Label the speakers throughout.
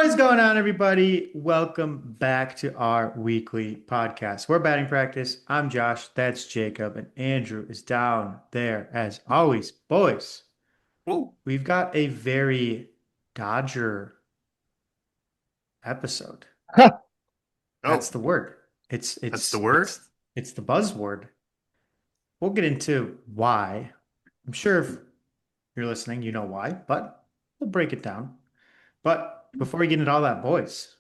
Speaker 1: What is going on, everybody? Welcome back to our weekly podcast. We're batting practice. I'm Josh. That's Jacob. And Andrew is down there as always. Boys,
Speaker 2: Ooh.
Speaker 1: we've got a very Dodger episode. That's
Speaker 2: Oh,
Speaker 1: the word. It's
Speaker 2: that's the
Speaker 1: it's
Speaker 2: word?
Speaker 1: it's it's the buzzword. We'll get into why. I'm sure if you're listening, you know why, but we'll break it down. But before we get into all that, boys,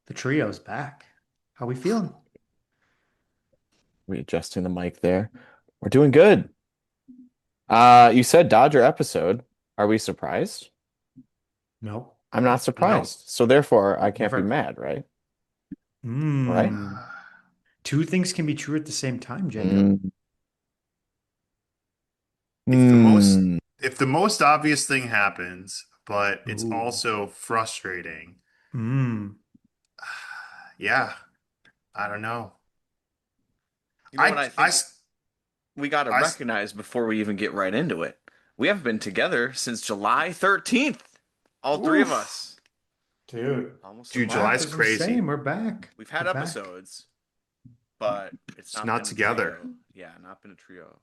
Speaker 1: the trio's back. How we feeling?
Speaker 3: Readjusting the mic there. We're doing good. You said Dodger episode. Are we surprised?
Speaker 1: No.
Speaker 3: I'm not
Speaker 2: No.
Speaker 3: surprised. So therefore, I can't be
Speaker 1: Never.
Speaker 3: mad, right? Right?
Speaker 1: Hmm. Two things can be true at the same time, Jacob.
Speaker 3: Mm.
Speaker 2: If the most
Speaker 3: Mm.
Speaker 2: if the most obvious thing happens, but it's
Speaker 1: Ooh.
Speaker 2: also frustrating,
Speaker 1: Hmm.
Speaker 2: yeah, I don't know.
Speaker 4: You know what
Speaker 2: I
Speaker 4: I
Speaker 2: I
Speaker 4: think we got to
Speaker 2: I
Speaker 4: recognize before we even get right into it? We haven't been together since July 13th. All three of
Speaker 1: Oof.
Speaker 4: us.
Speaker 1: Dude,
Speaker 4: Almost a
Speaker 1: the
Speaker 2: Dude,
Speaker 4: month.
Speaker 1: math
Speaker 2: July's
Speaker 1: is
Speaker 2: crazy.
Speaker 1: insane. We're back.
Speaker 4: We've
Speaker 1: We're
Speaker 4: had
Speaker 1: back.
Speaker 4: episodes, but it's
Speaker 2: It's
Speaker 4: not
Speaker 2: not
Speaker 4: been a
Speaker 2: together.
Speaker 4: trio. Yeah, not been a trio for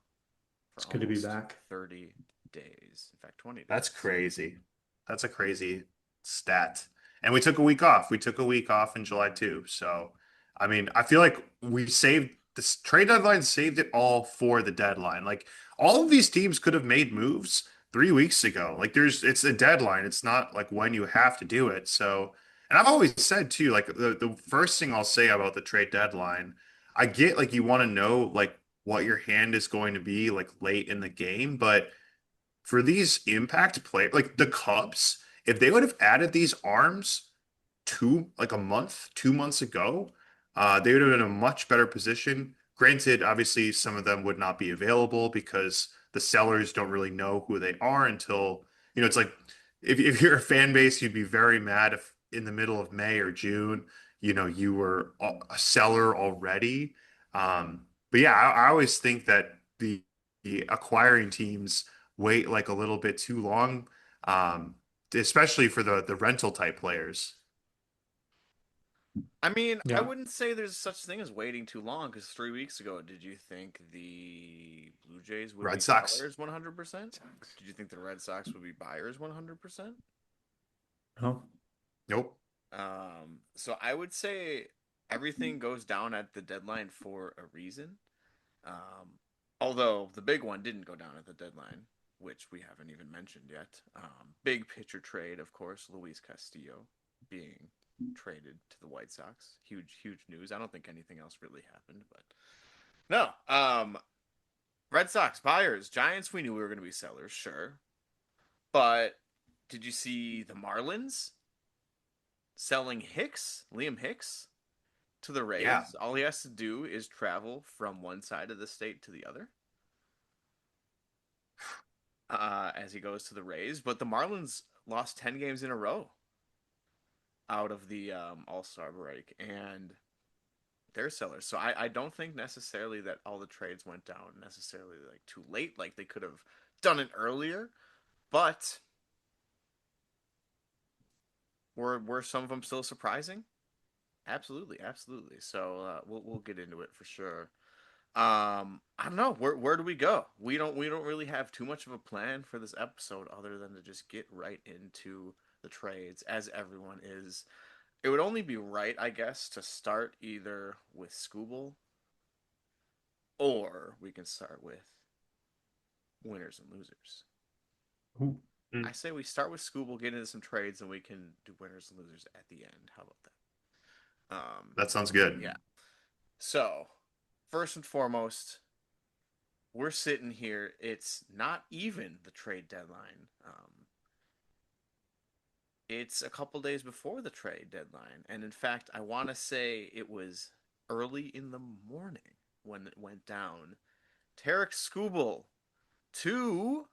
Speaker 1: It's good to be
Speaker 4: almost
Speaker 1: back.
Speaker 4: 30 days. In fact, 20
Speaker 2: That's
Speaker 4: days.
Speaker 2: crazy. That's a crazy stat. And we took a week off. We took a week off in July too. So, I mean, I feel like we saved this trade deadline, saved it all for the deadline. Like all of these teams could have made moves 3 weeks ago. Like it's a deadline. It's not like when you have to do it. So, and I've always said too, like the first thing I'll say about the trade deadline, I get like you want to know like what your hand is going to be like late in the game, but for these impact play like the Cubs, if they would have added these arms like a month, 2 months ago, they would have been in a much better position. Granted, obviously, some of them would not be available because the sellers don't really know who they are until, it's like if you're a fan base, you'd be very mad if in the middle of May or June, you were a seller already. But yeah, I always think that the acquiring teams wait like a little bit too long, especially for the rental type players.
Speaker 4: I mean, I
Speaker 1: Yeah.
Speaker 4: wouldn't say there's such thing as waiting too long because 3 weeks ago, did you think the Blue Jays would be
Speaker 2: Red Sox.
Speaker 4: sellers 100%? Did you think the Red Sox would be buyers 100%?
Speaker 1: No.
Speaker 2: Nope.
Speaker 4: So I would say everything goes down at the deadline for a reason. Um, Although the big one didn't go down at the deadline, which we haven't even mentioned yet. Big pitcher trade, of course, Luis Castillo being traded to the White Sox. Huge, huge news. I don't think anything else really happened, but no. Red Sox buyers, Giants. We knew we were going to be sellers, sure, but did you see the Marlins selling Liam Hicks, to the
Speaker 2: Yeah.
Speaker 4: Rays? All he has to do is travel from one side of the state to the other as he goes to the Rays. But the Marlins lost 10 games in a row out of the All Star break, and they're sellers. So I don't think necessarily that all the trades went down necessarily like too late. Like they could have done it earlier, but were some of them still surprising? Absolutely, absolutely. So we'll get into it for sure. I don't know. Where do we go? We don't really have too much of a plan for this episode other than to just get right into the trades as everyone is. It would only be right, I guess, to start either with Scooble or we can start with winners and losers.
Speaker 1: Ooh.
Speaker 4: I say we start with Scooble, get into some trades, and we can do winners and losers at the end. How about that?
Speaker 2: That sounds good.
Speaker 4: Yeah. So, first and foremost, we're sitting here. It's not even the trade deadline. It's a couple days before the trade deadline. And in fact, I want to say it was early in the morning when it went down. Tarek Skubal to.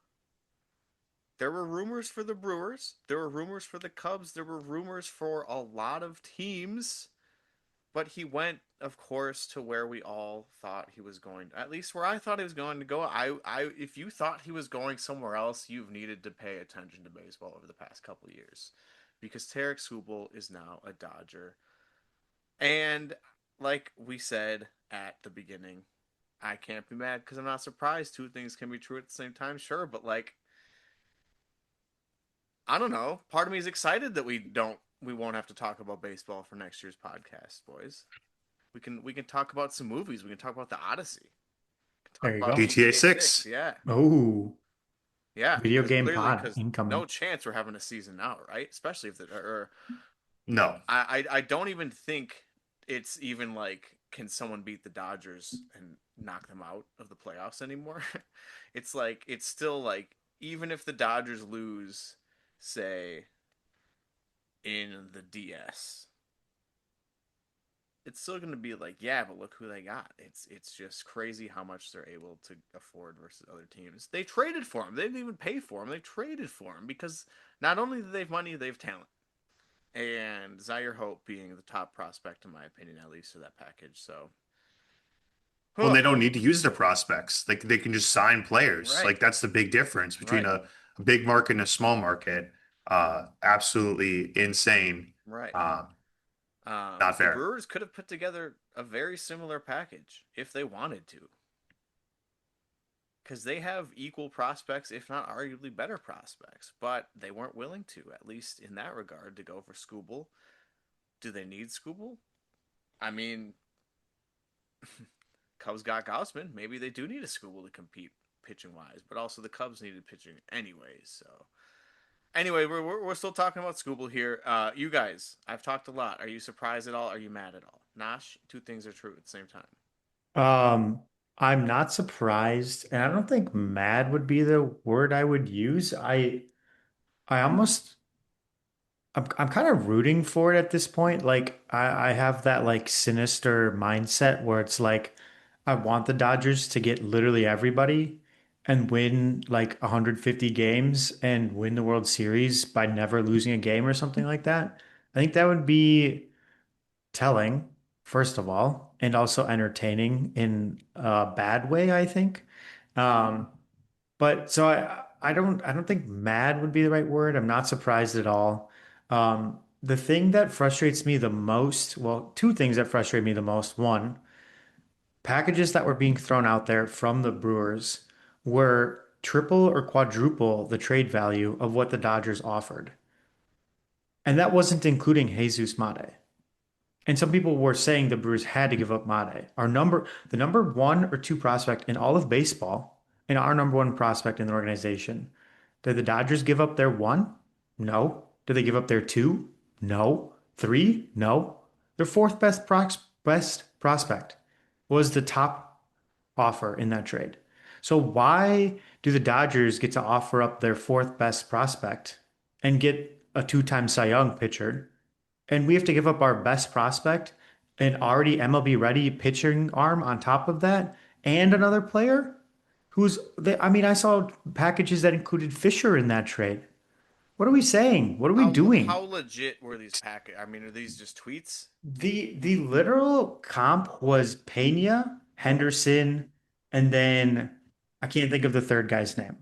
Speaker 4: There were rumors for the Brewers. There were rumors for the Cubs. There were rumors for a lot of teams. But he went, of course, to where we all thought he was going. At least where I thought he was going to go. If you thought he was going somewhere else, you've needed to pay attention to baseball over the past couple of years, because Tarek Skubal is now a Dodger. And like we said at the beginning, I can't be mad because I'm not surprised two things can be true at the same time, sure, but like I don't know. Part of me is excited that we won't have to talk about baseball for next year's podcast, boys. We can talk about some movies. We can talk about the Odyssey. We can talk
Speaker 1: There you
Speaker 4: about
Speaker 1: go.
Speaker 2: GTA
Speaker 4: GTA 6.
Speaker 2: 6.
Speaker 4: Yeah.
Speaker 1: Oh,
Speaker 4: Yeah,
Speaker 1: video
Speaker 4: because
Speaker 1: game
Speaker 4: clearly
Speaker 1: pod
Speaker 4: cuz no
Speaker 1: incoming.
Speaker 4: chance we're having a season now, right? Especially if the or
Speaker 2: No.
Speaker 4: I don't even think it's even like can someone beat the Dodgers and knock them out of the playoffs anymore? It's like it's still like even if the Dodgers lose, say in the DS, it's still going to be like, yeah, but look who they got. It's just crazy how much they're able to afford versus other teams. They traded for him. They didn't even pay for him. They traded for him because not only do they have money, they have talent. And Zaire Hope being the top prospect, in my opinion, at least for that package. So,
Speaker 2: Well,
Speaker 4: huh,
Speaker 2: they don't need to use their prospects. Like they can just sign players.
Speaker 4: right,
Speaker 2: Like that's the big difference between
Speaker 4: right,
Speaker 2: a big market and a small market. Absolutely insane.
Speaker 4: right.
Speaker 2: Uh, Not
Speaker 4: The
Speaker 2: fair.
Speaker 4: Brewers could have put together a very similar package if they wanted to, because they have equal prospects, if not arguably better prospects, but they weren't willing to, at least in that regard, to go for Scooble. Do they need Scooble? I mean, Cubs got Gaussman. Maybe they do need a Scooble to compete pitching wise, but also the Cubs needed pitching anyways. So anyway, we're still talking about Scooble here. You guys, I've talked a lot. Are you surprised at all? Are you mad at all? Nosh, two things are true at the same time.
Speaker 1: Um, I'm not surprised, and I don't think mad would be the word I would use. I almost I'm kind of rooting for it at this point. Like I have that like sinister mindset where it's like I want the Dodgers to get literally everybody and win like 150 games and win the World Series by never losing a game or something like that. I think that would be telling, first of all, and also entertaining in a bad way, I think. Um, but so I don't think mad would be the right word. I'm not surprised at all. The thing that frustrates me the most, well, two things that frustrate me the most. One, packages that were being thrown out there from the Brewers were triple or quadruple the trade value of what the Dodgers offered. And that wasn't including Jesus Mate. And some people were saying the Brewers had to give up Mate. The number one or two prospect in all of baseball, and our number one prospect in the organization. Did the Dodgers give up their one? No. Did they give up their two? No. Three? No. Their fourth best prospect was the top offer in that trade. So why do the Dodgers get to offer up their fourth best prospect and get a two-time Cy Young pitcher, and we have to give up our best prospect, an already MLB ready pitching arm on top of that, and another player I mean, I saw packages that included Fisher in that trade. What are we saying? What are we
Speaker 4: How
Speaker 1: doing?
Speaker 4: legit were these packet? I mean, are these just tweets?
Speaker 1: The literal comp was Pena, Henderson, and then I can't think of the third guy's name.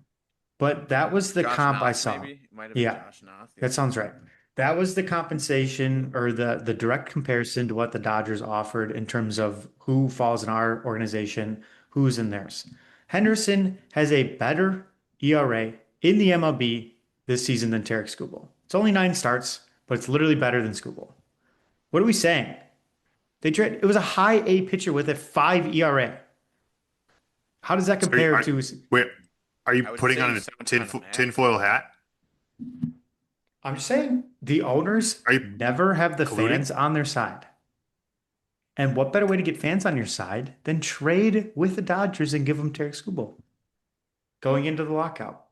Speaker 1: But that was the
Speaker 4: Josh
Speaker 1: comp I
Speaker 4: Noth,
Speaker 1: saw.
Speaker 4: maybe it might have been
Speaker 1: Yeah.
Speaker 4: Josh Noth.
Speaker 1: That
Speaker 4: Yeah.
Speaker 1: sounds right. That was the compensation or the direct comparison to what the Dodgers offered in terms of who falls in our organization, who's in theirs. Henderson has a better ERA in the MLB this season than Tarek Skubal. It's only 9 starts, but it's literally better than Skubal. What are we saying? It was a high A pitcher with a 5 ERA. How does that
Speaker 2: So are you,
Speaker 1: compare to?
Speaker 2: wait, are you
Speaker 4: I would
Speaker 2: putting
Speaker 4: say
Speaker 2: on
Speaker 4: you
Speaker 2: a
Speaker 4: sound kind of mad.
Speaker 2: tinfoil hat?
Speaker 1: I'm just saying the owners
Speaker 2: Are you
Speaker 1: never have the
Speaker 2: colluding?
Speaker 1: fans on their side. And what better way to get fans on your side than trade with the Dodgers and give them Tarek Skubal going into the lockout?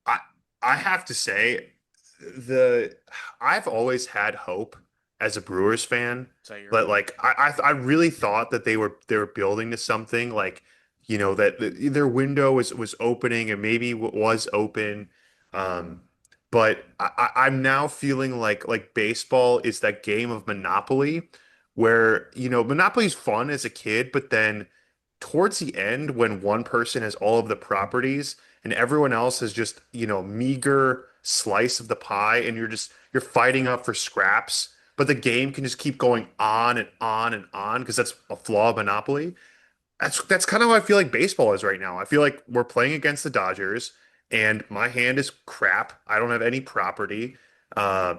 Speaker 2: I I have to say the I've always had hope as a Brewers fan,
Speaker 4: Is that your
Speaker 2: but
Speaker 4: hope?
Speaker 2: like I really thought that they were building to something like that their window was opening and maybe was open, um, but I'm now feeling like baseball is that game of Monopoly where Monopoly's fun as a kid, but then towards the end when one person has all of the properties and everyone else has just, meager slice of the pie and you're fighting up for scraps, but the game can just keep going on and on and on because that's a flaw of Monopoly. That's kind of how I feel like baseball is right now. I feel like we're playing against the Dodgers, and my hand is crap. I don't have any property. Uh,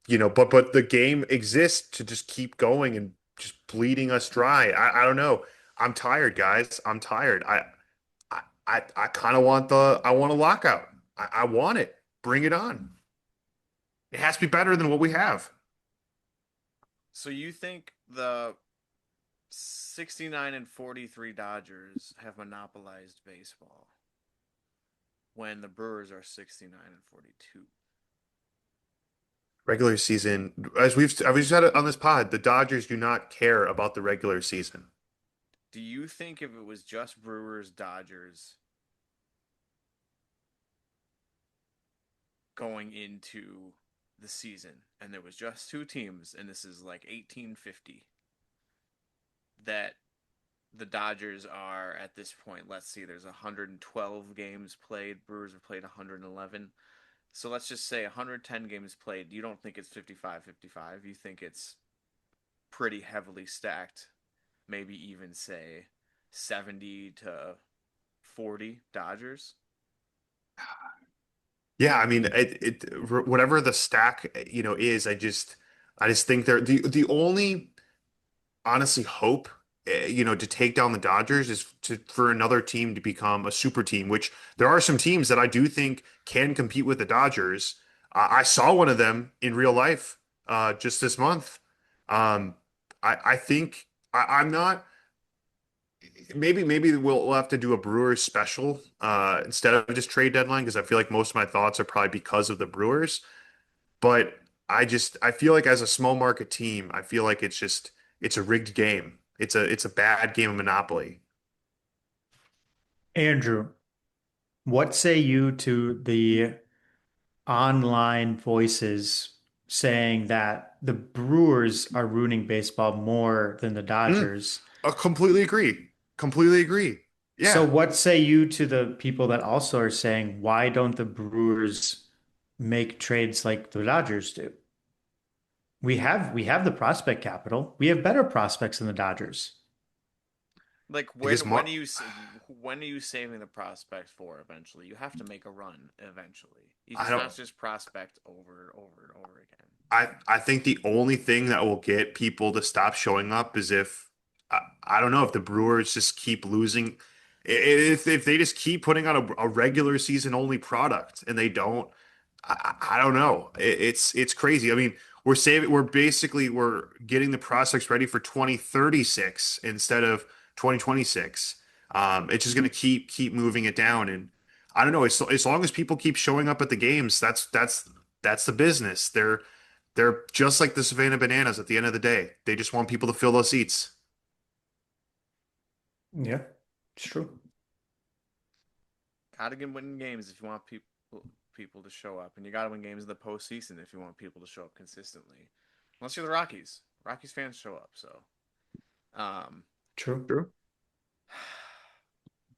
Speaker 2: but the game exists to just keep going and just bleeding us dry. I don't know. I'm tired, guys. I'm tired. I kind of want I want a lockout. I want it. Bring it on. It has to be better than what we have.
Speaker 4: So you think the 69 and 43 Dodgers have monopolized baseball when the Brewers are 69 and 42?
Speaker 2: Regular season, as we've said it on this pod, the Dodgers do not care about the regular season.
Speaker 4: Do you think if it was just Brewers Dodgers going into the season and there was just two teams and this is like 1850 that the Dodgers are at this point, let's see, there's 112 games played, Brewers have played 111. So let's just say 110 games played. You don't think it's 55-55. You think it's pretty heavily stacked, maybe even say 70 to 40 Dodgers.
Speaker 2: Yeah, I mean, whatever the stack, is, I just think they're the only honestly hope, to take down the Dodgers is for another team to become a super team, which there are some teams that I do think can compete with the Dodgers. I saw one of them in real life, just this month. Um, I think I'm not. Maybe we'll have to do a Brewers special instead of just trade deadline because I feel like most of my thoughts are probably because of the Brewers. But I feel like as a small market team, I feel like it's a rigged game. It's a bad game of Monopoly.
Speaker 1: Andrew, what say you to the online voices saying that the Brewers are ruining baseball more than the
Speaker 2: Mm,
Speaker 1: Dodgers?
Speaker 2: I completely agree. Completely agree.
Speaker 1: So
Speaker 2: Yeah.
Speaker 1: what say you to the people that also are saying, why don't the Brewers make trades like the Dodgers do? We have the prospect capital. We have better prospects than the Dodgers.
Speaker 4: Like
Speaker 2: Because
Speaker 4: when are you saving the prospect for eventually? You have to make a run eventually. You
Speaker 2: I
Speaker 4: just
Speaker 2: don't
Speaker 4: not just prospect over and over and over again.
Speaker 2: I think the only thing that will get people to stop showing up is if I don't know if the Brewers just keep losing. If they just keep putting out a regular season only product and they don't, I don't know. It's crazy. I mean, we're getting the prospects ready for 2036 instead of 2026. It's just going to keep moving it down, and I don't know. As long as people keep showing up at the games, that's the business. They're just like the Savannah Bananas at the end of the day. They just want people to fill those seats.
Speaker 1: Yeah, it's true.
Speaker 4: Gotta get winning games if you want people to show up, and you gotta win games in the postseason if you want people to show up consistently. Unless you're the Rockies, Rockies fans show up. So, um,
Speaker 1: True.
Speaker 2: True.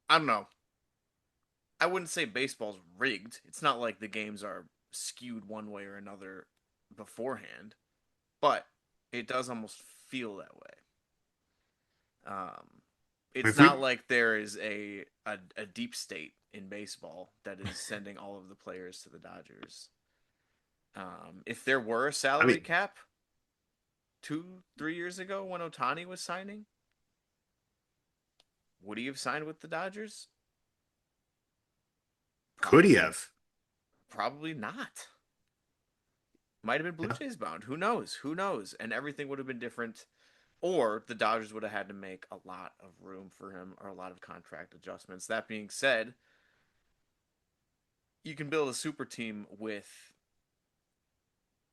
Speaker 4: I don't know. I wouldn't say baseball's rigged. It's not like the games are skewed one way or another beforehand, but it does almost feel that way. Um, it's
Speaker 2: If
Speaker 4: not
Speaker 2: we,
Speaker 4: like there is a deep state in baseball that is sending all of the players to the Dodgers. If there were a
Speaker 2: I
Speaker 4: salary
Speaker 2: mean,
Speaker 4: cap 2, 3 years ago when Ohtani was signing, would he have signed with the Dodgers?
Speaker 2: could he
Speaker 4: Probably,
Speaker 2: have?
Speaker 4: probably not. Might have been Blue
Speaker 2: Yeah.
Speaker 4: Jays bound. Who knows? Who knows? And everything would have been different. Or the Dodgers would have had to make a lot of room for him or a lot of contract adjustments. That being said, you can build a super team with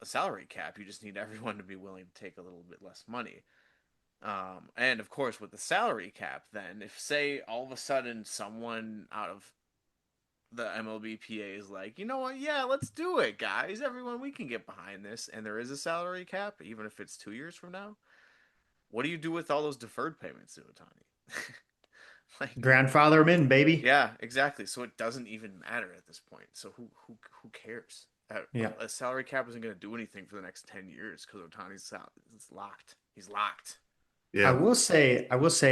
Speaker 4: a salary cap. You just need everyone to be willing to take a little bit less money. And of course, with the salary cap, then if say all of a sudden someone out of the MLBPA is like, you know what, yeah, let's do it, guys. Everyone, we can get behind this, and there is a salary cap, even if it's 2 years from now. What do you do with all those deferred payments to Ohtani? Like,
Speaker 1: Grandfather him in, baby.
Speaker 4: yeah, exactly. So it doesn't even matter at this point. So who cares?
Speaker 1: Yeah.
Speaker 4: A salary cap isn't going to do anything for the next 10 years because Otani's it's locked. He's locked.
Speaker 2: Yeah.
Speaker 1: I will say,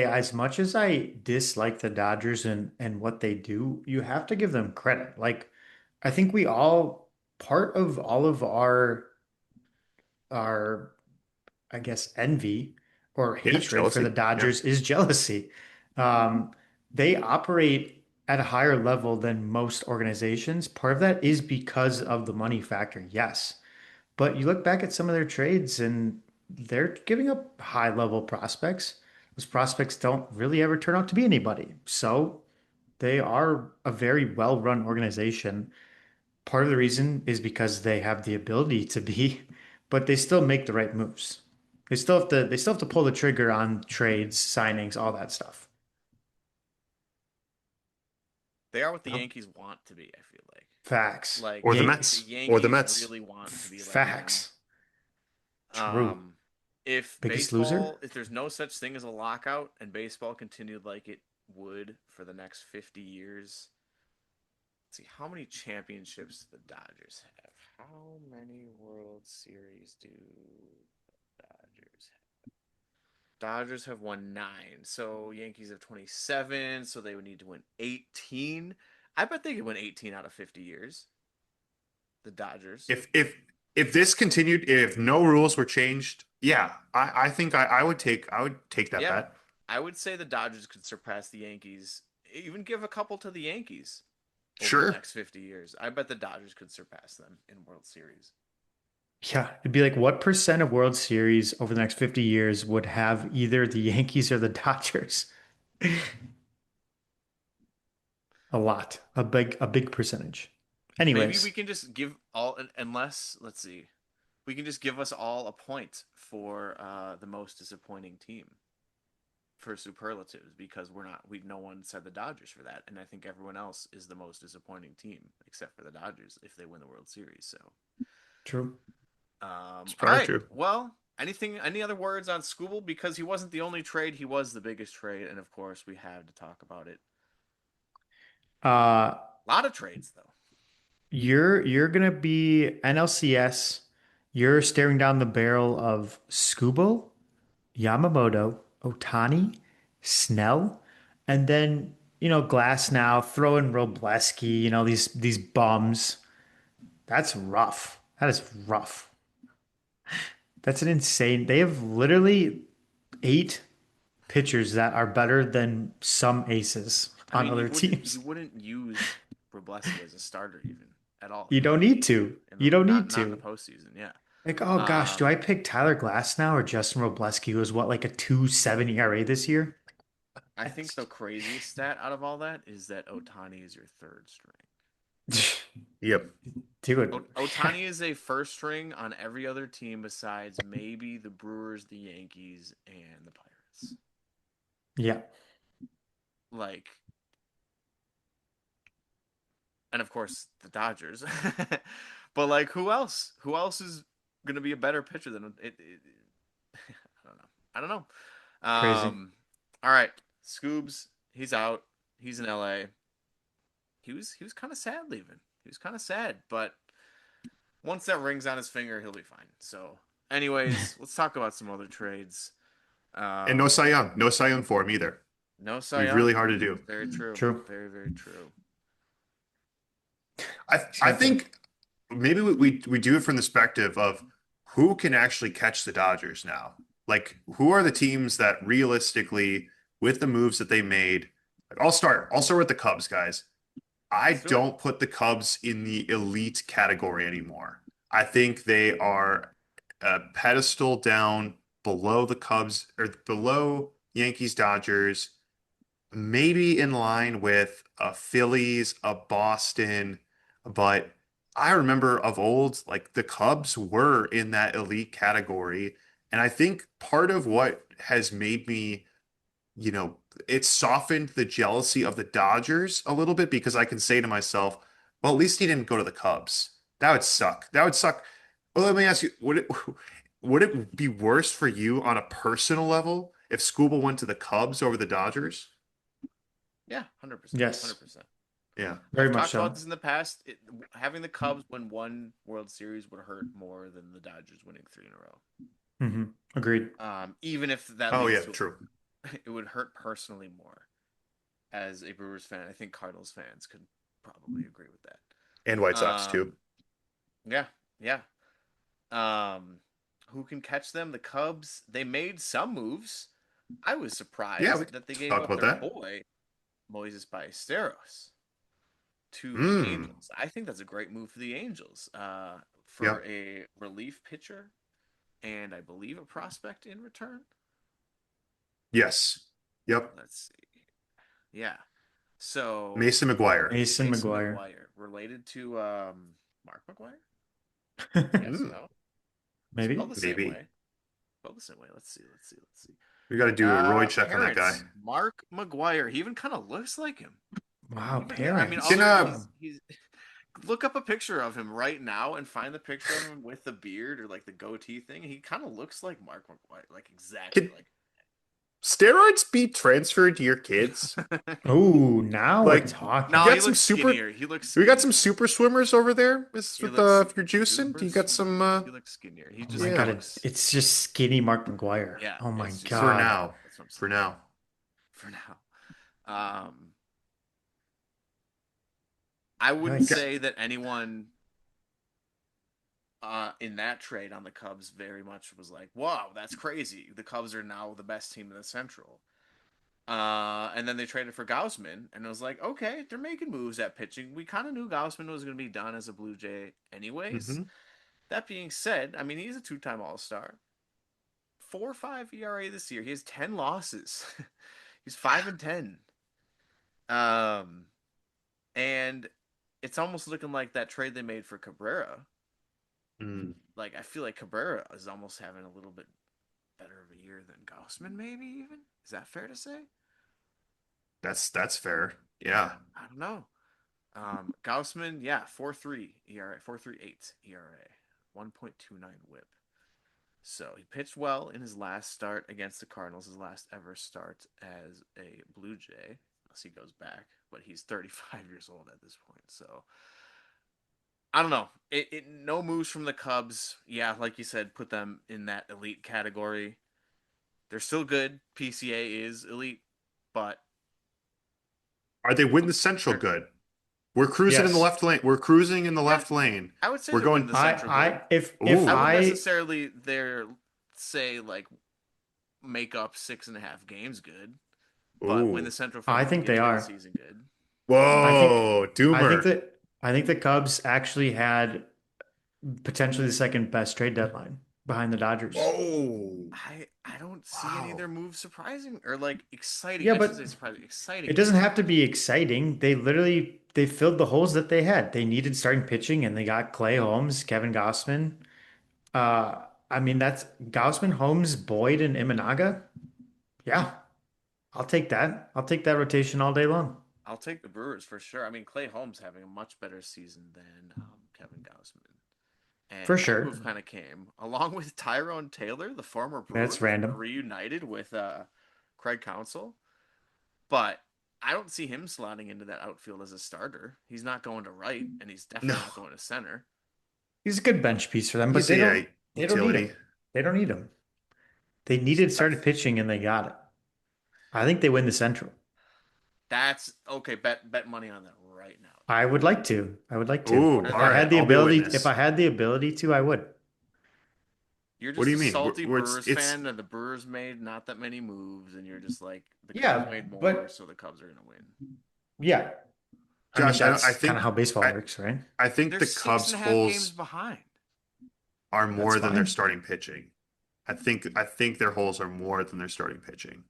Speaker 1: as much as I dislike the Dodgers and what they do, you have to give them credit. Like, I think we all part of all of our I guess envy or
Speaker 2: Yeah.
Speaker 1: hatred for the
Speaker 2: Jealousy. Yeah.
Speaker 1: Dodgers is jealousy. Um, they operate at a higher level than most organizations. Part of that is because of the money factor, yes. But you look back at some of their trades and they're giving up high level prospects. Those prospects don't really ever turn out to be anybody. So they are a very well run organization. Part of the reason is because they have the ability to be, but they still make the right moves. They still have to pull the trigger on trades, signings, all that stuff.
Speaker 4: They are what the
Speaker 2: Yeah.
Speaker 4: Yankees want to be, I feel like.
Speaker 1: Facts.
Speaker 4: Like
Speaker 2: Or the
Speaker 4: the
Speaker 2: Mets. Or the
Speaker 4: Yankees
Speaker 2: Mets.
Speaker 4: really want to be like them.
Speaker 1: Facts. True.
Speaker 4: If
Speaker 1: Biggest loser?
Speaker 4: baseball, if there's no such thing as a lockout and baseball continued like it would for the next 50 years, let's see, how many championships the Dodgers have? How many World Series do the Dodgers have? Dodgers have won 9, so Yankees have 27, so they would need to win 18. I bet they could win 18 out of 50 years. The Dodgers.
Speaker 2: If this continued, if no rules were changed, yeah, I think I would take that
Speaker 4: Yeah,
Speaker 2: bet.
Speaker 4: I would say the Dodgers could surpass the Yankees, even give a couple to the Yankees over the
Speaker 2: Sure.
Speaker 4: next 50 years. I bet the Dodgers could surpass them in World Series.
Speaker 1: Yeah, it'd be like what percent of World Series over the next 50 years would have either the Yankees or the Dodgers? A lot. A big percentage.
Speaker 4: Maybe we
Speaker 1: Anyways,
Speaker 4: can just give all, unless, let's see, we can just give us all a point for the most disappointing team for superlatives because no one said the Dodgers for that. And I think everyone else is the most disappointing team except for the Dodgers if they win the World Series. So,
Speaker 1: true.
Speaker 2: It's
Speaker 4: all
Speaker 2: probably
Speaker 4: right.
Speaker 2: true.
Speaker 4: Well, any other words on Scooble? Because he wasn't the only trade, he was the biggest trade. And of course, we had to talk about it.
Speaker 1: Uh,
Speaker 4: A lot of trades, though.
Speaker 1: you're gonna be NLCS. You're staring down the barrel of Scooble, Yamamoto, Ohtani, Snell, and then Glass now, throw in Robleski, these bums. That's rough. That is rough. That's an insane. They have literally 8 pitchers that are better than some aces
Speaker 4: I
Speaker 1: on
Speaker 4: mean,
Speaker 1: other
Speaker 4: you
Speaker 1: teams.
Speaker 4: wouldn't use Robleski as a starter even at all
Speaker 1: You don't need to. You don't need
Speaker 4: not in the
Speaker 1: to.
Speaker 4: postseason. Yeah.
Speaker 1: Like, oh gosh, do I
Speaker 4: Um,
Speaker 1: pick Tyler Glass now or Justin Robleski, who is what, like a 2.7 ERA this year?
Speaker 4: I think the
Speaker 1: That's
Speaker 4: craziest stat out of all that is that Otani is your third string.
Speaker 2: Yep.
Speaker 1: dude.
Speaker 4: Otani is a first string on every other team besides maybe the Brewers, the Yankees, and the Pirates.
Speaker 1: Yeah,
Speaker 4: Like, and of course the Dodgers. But like, who else? Who else is going to be a better pitcher than it? I don't know. I don't know.
Speaker 1: crazy.
Speaker 4: All right, Scoobs. He's out. He's in LA. He was kind of sad leaving. He was kind of sad, but once that ring's on his finger, he'll be fine. So, anyways, let's talk about some other trades.
Speaker 2: And no
Speaker 4: Um,
Speaker 2: Cy Young. No Cy Young for him either.
Speaker 4: no Cy
Speaker 2: Be really
Speaker 4: Young.
Speaker 2: hard to do.
Speaker 4: Very true.
Speaker 1: True.
Speaker 4: Very very true.
Speaker 2: I think maybe we do it from the perspective of who can actually catch the Dodgers now. Like who are the teams that realistically, with the moves that they made, like I'll start with the Cubs, guys. I
Speaker 4: Let's do it.
Speaker 2: don't put the Cubs in the elite category anymore. I think they are a pedestal down below the Cubs or below Yankees, Dodgers, maybe in line with a Phillies, a Boston, but I remember of old, like the Cubs were in that elite category. And I think part of what has made me, you know, it softened the jealousy of the Dodgers a little bit because I can say to myself, well, at least he didn't go to the Cubs. That would suck. That would suck. Well, let me ask you, would it be worse for you on a personal level if Scooble went to the Cubs over the Dodgers?
Speaker 4: Yeah, 100%.
Speaker 1: Yes,
Speaker 4: 100%.
Speaker 2: Yeah.
Speaker 1: very
Speaker 4: I've
Speaker 1: much
Speaker 4: talked about
Speaker 1: so.
Speaker 4: this in the past. Having the Cubs win one World Series would hurt more than the Dodgers winning three in a row.
Speaker 1: Agreed.
Speaker 4: Even if that
Speaker 2: Oh
Speaker 4: leads
Speaker 2: yeah,
Speaker 4: to
Speaker 2: true.
Speaker 4: it would hurt personally more. As a Brewers fan, I think Cardinals fans could probably agree with
Speaker 2: And White
Speaker 4: that.
Speaker 2: Sox too.
Speaker 4: Yeah, yeah. Who can catch them? The Cubs. They made some moves. I was
Speaker 2: Yeah, we
Speaker 4: surprised
Speaker 2: can
Speaker 4: that they gave
Speaker 2: talk
Speaker 4: up
Speaker 2: about
Speaker 4: their
Speaker 2: that.
Speaker 4: boy Moises Ballesteros to the
Speaker 2: Hmm.
Speaker 4: Angels. I think that's a great move for the Angels. For
Speaker 2: Yep.
Speaker 4: a relief pitcher and I believe a prospect in return.
Speaker 2: Yes. Yep.
Speaker 4: Let's see. Yeah. So
Speaker 2: Mason McGuire.
Speaker 1: Mason
Speaker 4: Mason
Speaker 1: McGuire.
Speaker 4: McGuire, related to Mark McGuire? Yes,
Speaker 2: Hmm.
Speaker 4: no. Spelled
Speaker 1: Maybe.
Speaker 4: the same
Speaker 2: Maybe.
Speaker 4: way. Spelled the same way. Let's see. Let's see. Let's see.
Speaker 2: We got to do a Roy check on that guy.
Speaker 4: Parents. Mark McGuire. He even kind of looks like him.
Speaker 1: Wow,
Speaker 4: Even, I mean,
Speaker 1: parents.
Speaker 2: Can
Speaker 4: other
Speaker 1: Wow.
Speaker 4: he's look up a picture of him right now and find the picture of him with the beard or like the goatee thing. He kind of looks like Mark McGuire, like exactly
Speaker 2: can steroids be transferred to your kids?
Speaker 4: like.
Speaker 1: Oh, now we're
Speaker 2: Like,
Speaker 1: talking.
Speaker 2: you
Speaker 4: No, he
Speaker 2: got some
Speaker 4: looks
Speaker 2: super.
Speaker 4: skinnier. He looks
Speaker 2: We got some
Speaker 4: skinnier.
Speaker 2: super swimmers over there.
Speaker 4: He looks
Speaker 2: If you're juicing,
Speaker 4: super
Speaker 2: do you got some?
Speaker 4: skinny. He looks skinnier. He
Speaker 1: Oh my
Speaker 4: just
Speaker 2: Yeah,
Speaker 1: God,
Speaker 4: looks.
Speaker 1: it's just skinny Mark McGuire.
Speaker 4: Yeah,
Speaker 1: Oh my
Speaker 4: it's just
Speaker 2: for
Speaker 1: God.
Speaker 2: now.
Speaker 4: that's what I'm
Speaker 2: For
Speaker 4: saying.
Speaker 2: now.
Speaker 4: For now, I wouldn't
Speaker 1: Yikes.
Speaker 4: say that anyone in that trade on the Cubs very much was like, "Wow, that's crazy." The Cubs are now the best team in the Central. And then they traded for Gaussman, and it was like, okay, they're making moves at pitching. We kind of knew Gaussman was going to be done as a Blue Jay, anyways.
Speaker 2: Hmm.
Speaker 4: That being said, I mean, he's a two-time All-Star. 4.5 ERA this year. He has 10 losses. He's 5-10. Um, and it's almost looking like that trade they made for Cabrera.
Speaker 2: Mm.
Speaker 4: Like, I feel like Cabrera is almost having a little bit better of a year than Gaussman, maybe even. Is that fair to say?
Speaker 2: That's fair. Yeah.
Speaker 4: I don't know. Gaussman, yeah, 4.3 ERA, 4.38 ERA, 1.29 WHIP. So he pitched well in his last start against the Cardinals, his last ever start as a Blue Jay, unless he goes back, but he's 35 years old at this point. So I don't know. No moves from the Cubs. Yeah, like you said, put them in that elite category. They're still good. PCA is elite, but
Speaker 2: Are they win the Central
Speaker 4: they're
Speaker 2: good? We're cruising in the
Speaker 1: Yes.
Speaker 2: left lane. We're cruising in the
Speaker 4: yeah.
Speaker 2: left lane.
Speaker 4: I would say
Speaker 2: We're
Speaker 4: they win
Speaker 2: going.
Speaker 4: the Central good.
Speaker 1: If
Speaker 4: I
Speaker 2: Ooh.
Speaker 4: wouldn't
Speaker 1: I
Speaker 4: necessarily there say like make up 6.5 games good, but win the
Speaker 2: Ooh.
Speaker 4: Central from
Speaker 1: I
Speaker 4: the
Speaker 1: think they
Speaker 4: beginning of the
Speaker 1: are.
Speaker 4: season good.
Speaker 1: I think
Speaker 2: Whoa,
Speaker 1: I think
Speaker 2: Doomer.
Speaker 1: that I think the Cubs actually had potentially the second best trade deadline behind the Dodgers.
Speaker 2: Whoa.
Speaker 4: I don't see any of
Speaker 2: Wow.
Speaker 4: their moves surprising or like exciting.
Speaker 1: Yeah,
Speaker 4: I should
Speaker 1: but
Speaker 4: say surprising, exciting
Speaker 1: it
Speaker 4: to
Speaker 1: doesn't
Speaker 4: me.
Speaker 1: have to be exciting. They filled the holes that they had. They needed starting pitching and they got Clay Holmes, Kevin Gossman. I mean that's Gaussman, Holmes, Boyd, and Imanaga. Yeah, I'll take that. I'll take that rotation all day long.
Speaker 4: I'll take the Brewers for sure. I mean, Clay Holmes having a much better season than Kevin Gaussman.
Speaker 1: For
Speaker 4: And that
Speaker 1: sure.
Speaker 4: move kind of came along with Tyrone Taylor, the former
Speaker 1: That's
Speaker 4: Brewer,
Speaker 1: random.
Speaker 4: reunited with Craig Counsell. But I don't see him slotting into that outfield as a starter. He's not going to right, and he's
Speaker 2: No.
Speaker 4: definitely not going to center.
Speaker 1: He's a good bench piece for them, but
Speaker 2: He's a
Speaker 1: they don't need him.
Speaker 2: utility.
Speaker 1: They don't need him. They
Speaker 4: So
Speaker 1: needed started pitching and they got it. I think they win the Central.
Speaker 4: that's okay. Bet money on that right now.
Speaker 1: I would like to. I would like to.
Speaker 2: Ooh,
Speaker 4: What are
Speaker 1: If
Speaker 2: all
Speaker 1: I
Speaker 2: right.
Speaker 1: had
Speaker 4: they?
Speaker 1: the
Speaker 2: I'll be a
Speaker 1: ability, if
Speaker 2: witness.
Speaker 1: I had the ability to, I would.
Speaker 4: You're
Speaker 2: What do
Speaker 4: just
Speaker 2: you
Speaker 4: a
Speaker 2: mean?
Speaker 4: salty
Speaker 2: It's
Speaker 4: Brewers fan, and the Brewers made not that many moves, and you're just like the Cubs
Speaker 1: Yeah,
Speaker 4: made more,
Speaker 1: but
Speaker 4: so the Cubs are gonna win.
Speaker 1: yeah. I mean,
Speaker 2: Josh. I
Speaker 1: that's kind of
Speaker 2: think
Speaker 1: how baseball
Speaker 2: I
Speaker 1: works, right?
Speaker 2: I think
Speaker 4: They're
Speaker 2: the
Speaker 4: six
Speaker 2: Cubs
Speaker 4: and a half games
Speaker 2: holes
Speaker 4: behind.
Speaker 2: are
Speaker 1: That's
Speaker 2: more than their
Speaker 1: fine.
Speaker 2: starting pitching. I think their holes are more than their starting pitching.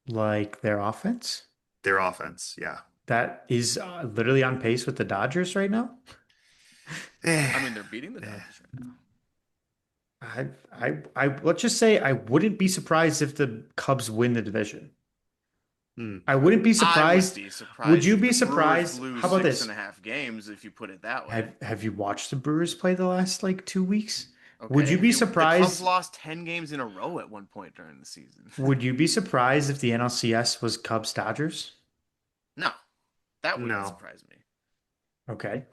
Speaker 1: Like their offense,
Speaker 2: Their offense, yeah.
Speaker 1: that is literally on pace with the Dodgers right now.
Speaker 2: Eh,
Speaker 4: I mean, they're beating the
Speaker 2: eh.
Speaker 4: Dodgers right now.
Speaker 1: Let's just say I wouldn't be surprised if the Cubs win the division.
Speaker 2: Hmm.
Speaker 1: I wouldn't be
Speaker 4: I would
Speaker 1: surprised.
Speaker 4: be
Speaker 1: Would
Speaker 4: surprised
Speaker 1: you
Speaker 4: if
Speaker 1: be
Speaker 4: the Brewers
Speaker 1: surprised?
Speaker 4: lose
Speaker 1: How about
Speaker 4: six and
Speaker 1: this?
Speaker 4: a half games, if you put it that way.
Speaker 1: Have you watched the Brewers play the last like 2 weeks? Would
Speaker 4: Okay,
Speaker 1: you
Speaker 4: have
Speaker 1: be
Speaker 4: you? The Cubs
Speaker 1: surprised?
Speaker 4: lost 10 games in a row at one point during the season.
Speaker 1: Would you be surprised if the NLCS was Cubs Dodgers?
Speaker 4: No, that wouldn't
Speaker 2: No.
Speaker 4: surprise me.
Speaker 1: Okay,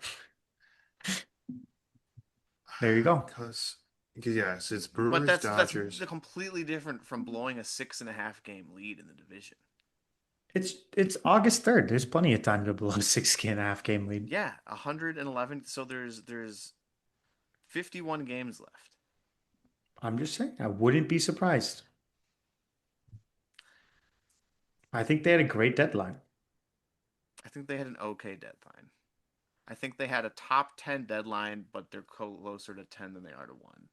Speaker 1: there you go.
Speaker 2: Because yes, it's
Speaker 4: But
Speaker 2: Brewers,
Speaker 4: that's
Speaker 2: Dodgers.
Speaker 4: completely different from blowing a 6.5 game lead in the division.
Speaker 1: It's August 3rd. There's plenty of time to blow a 6.5 game lead.
Speaker 4: Yeah, 111. So there's 51 games left.
Speaker 1: I'm just saying, I wouldn't be surprised. I think they had a great deadline.
Speaker 4: I think they had an okay deadline. I think they had a top 10 deadline, but they're closer to 10 than they are to 1.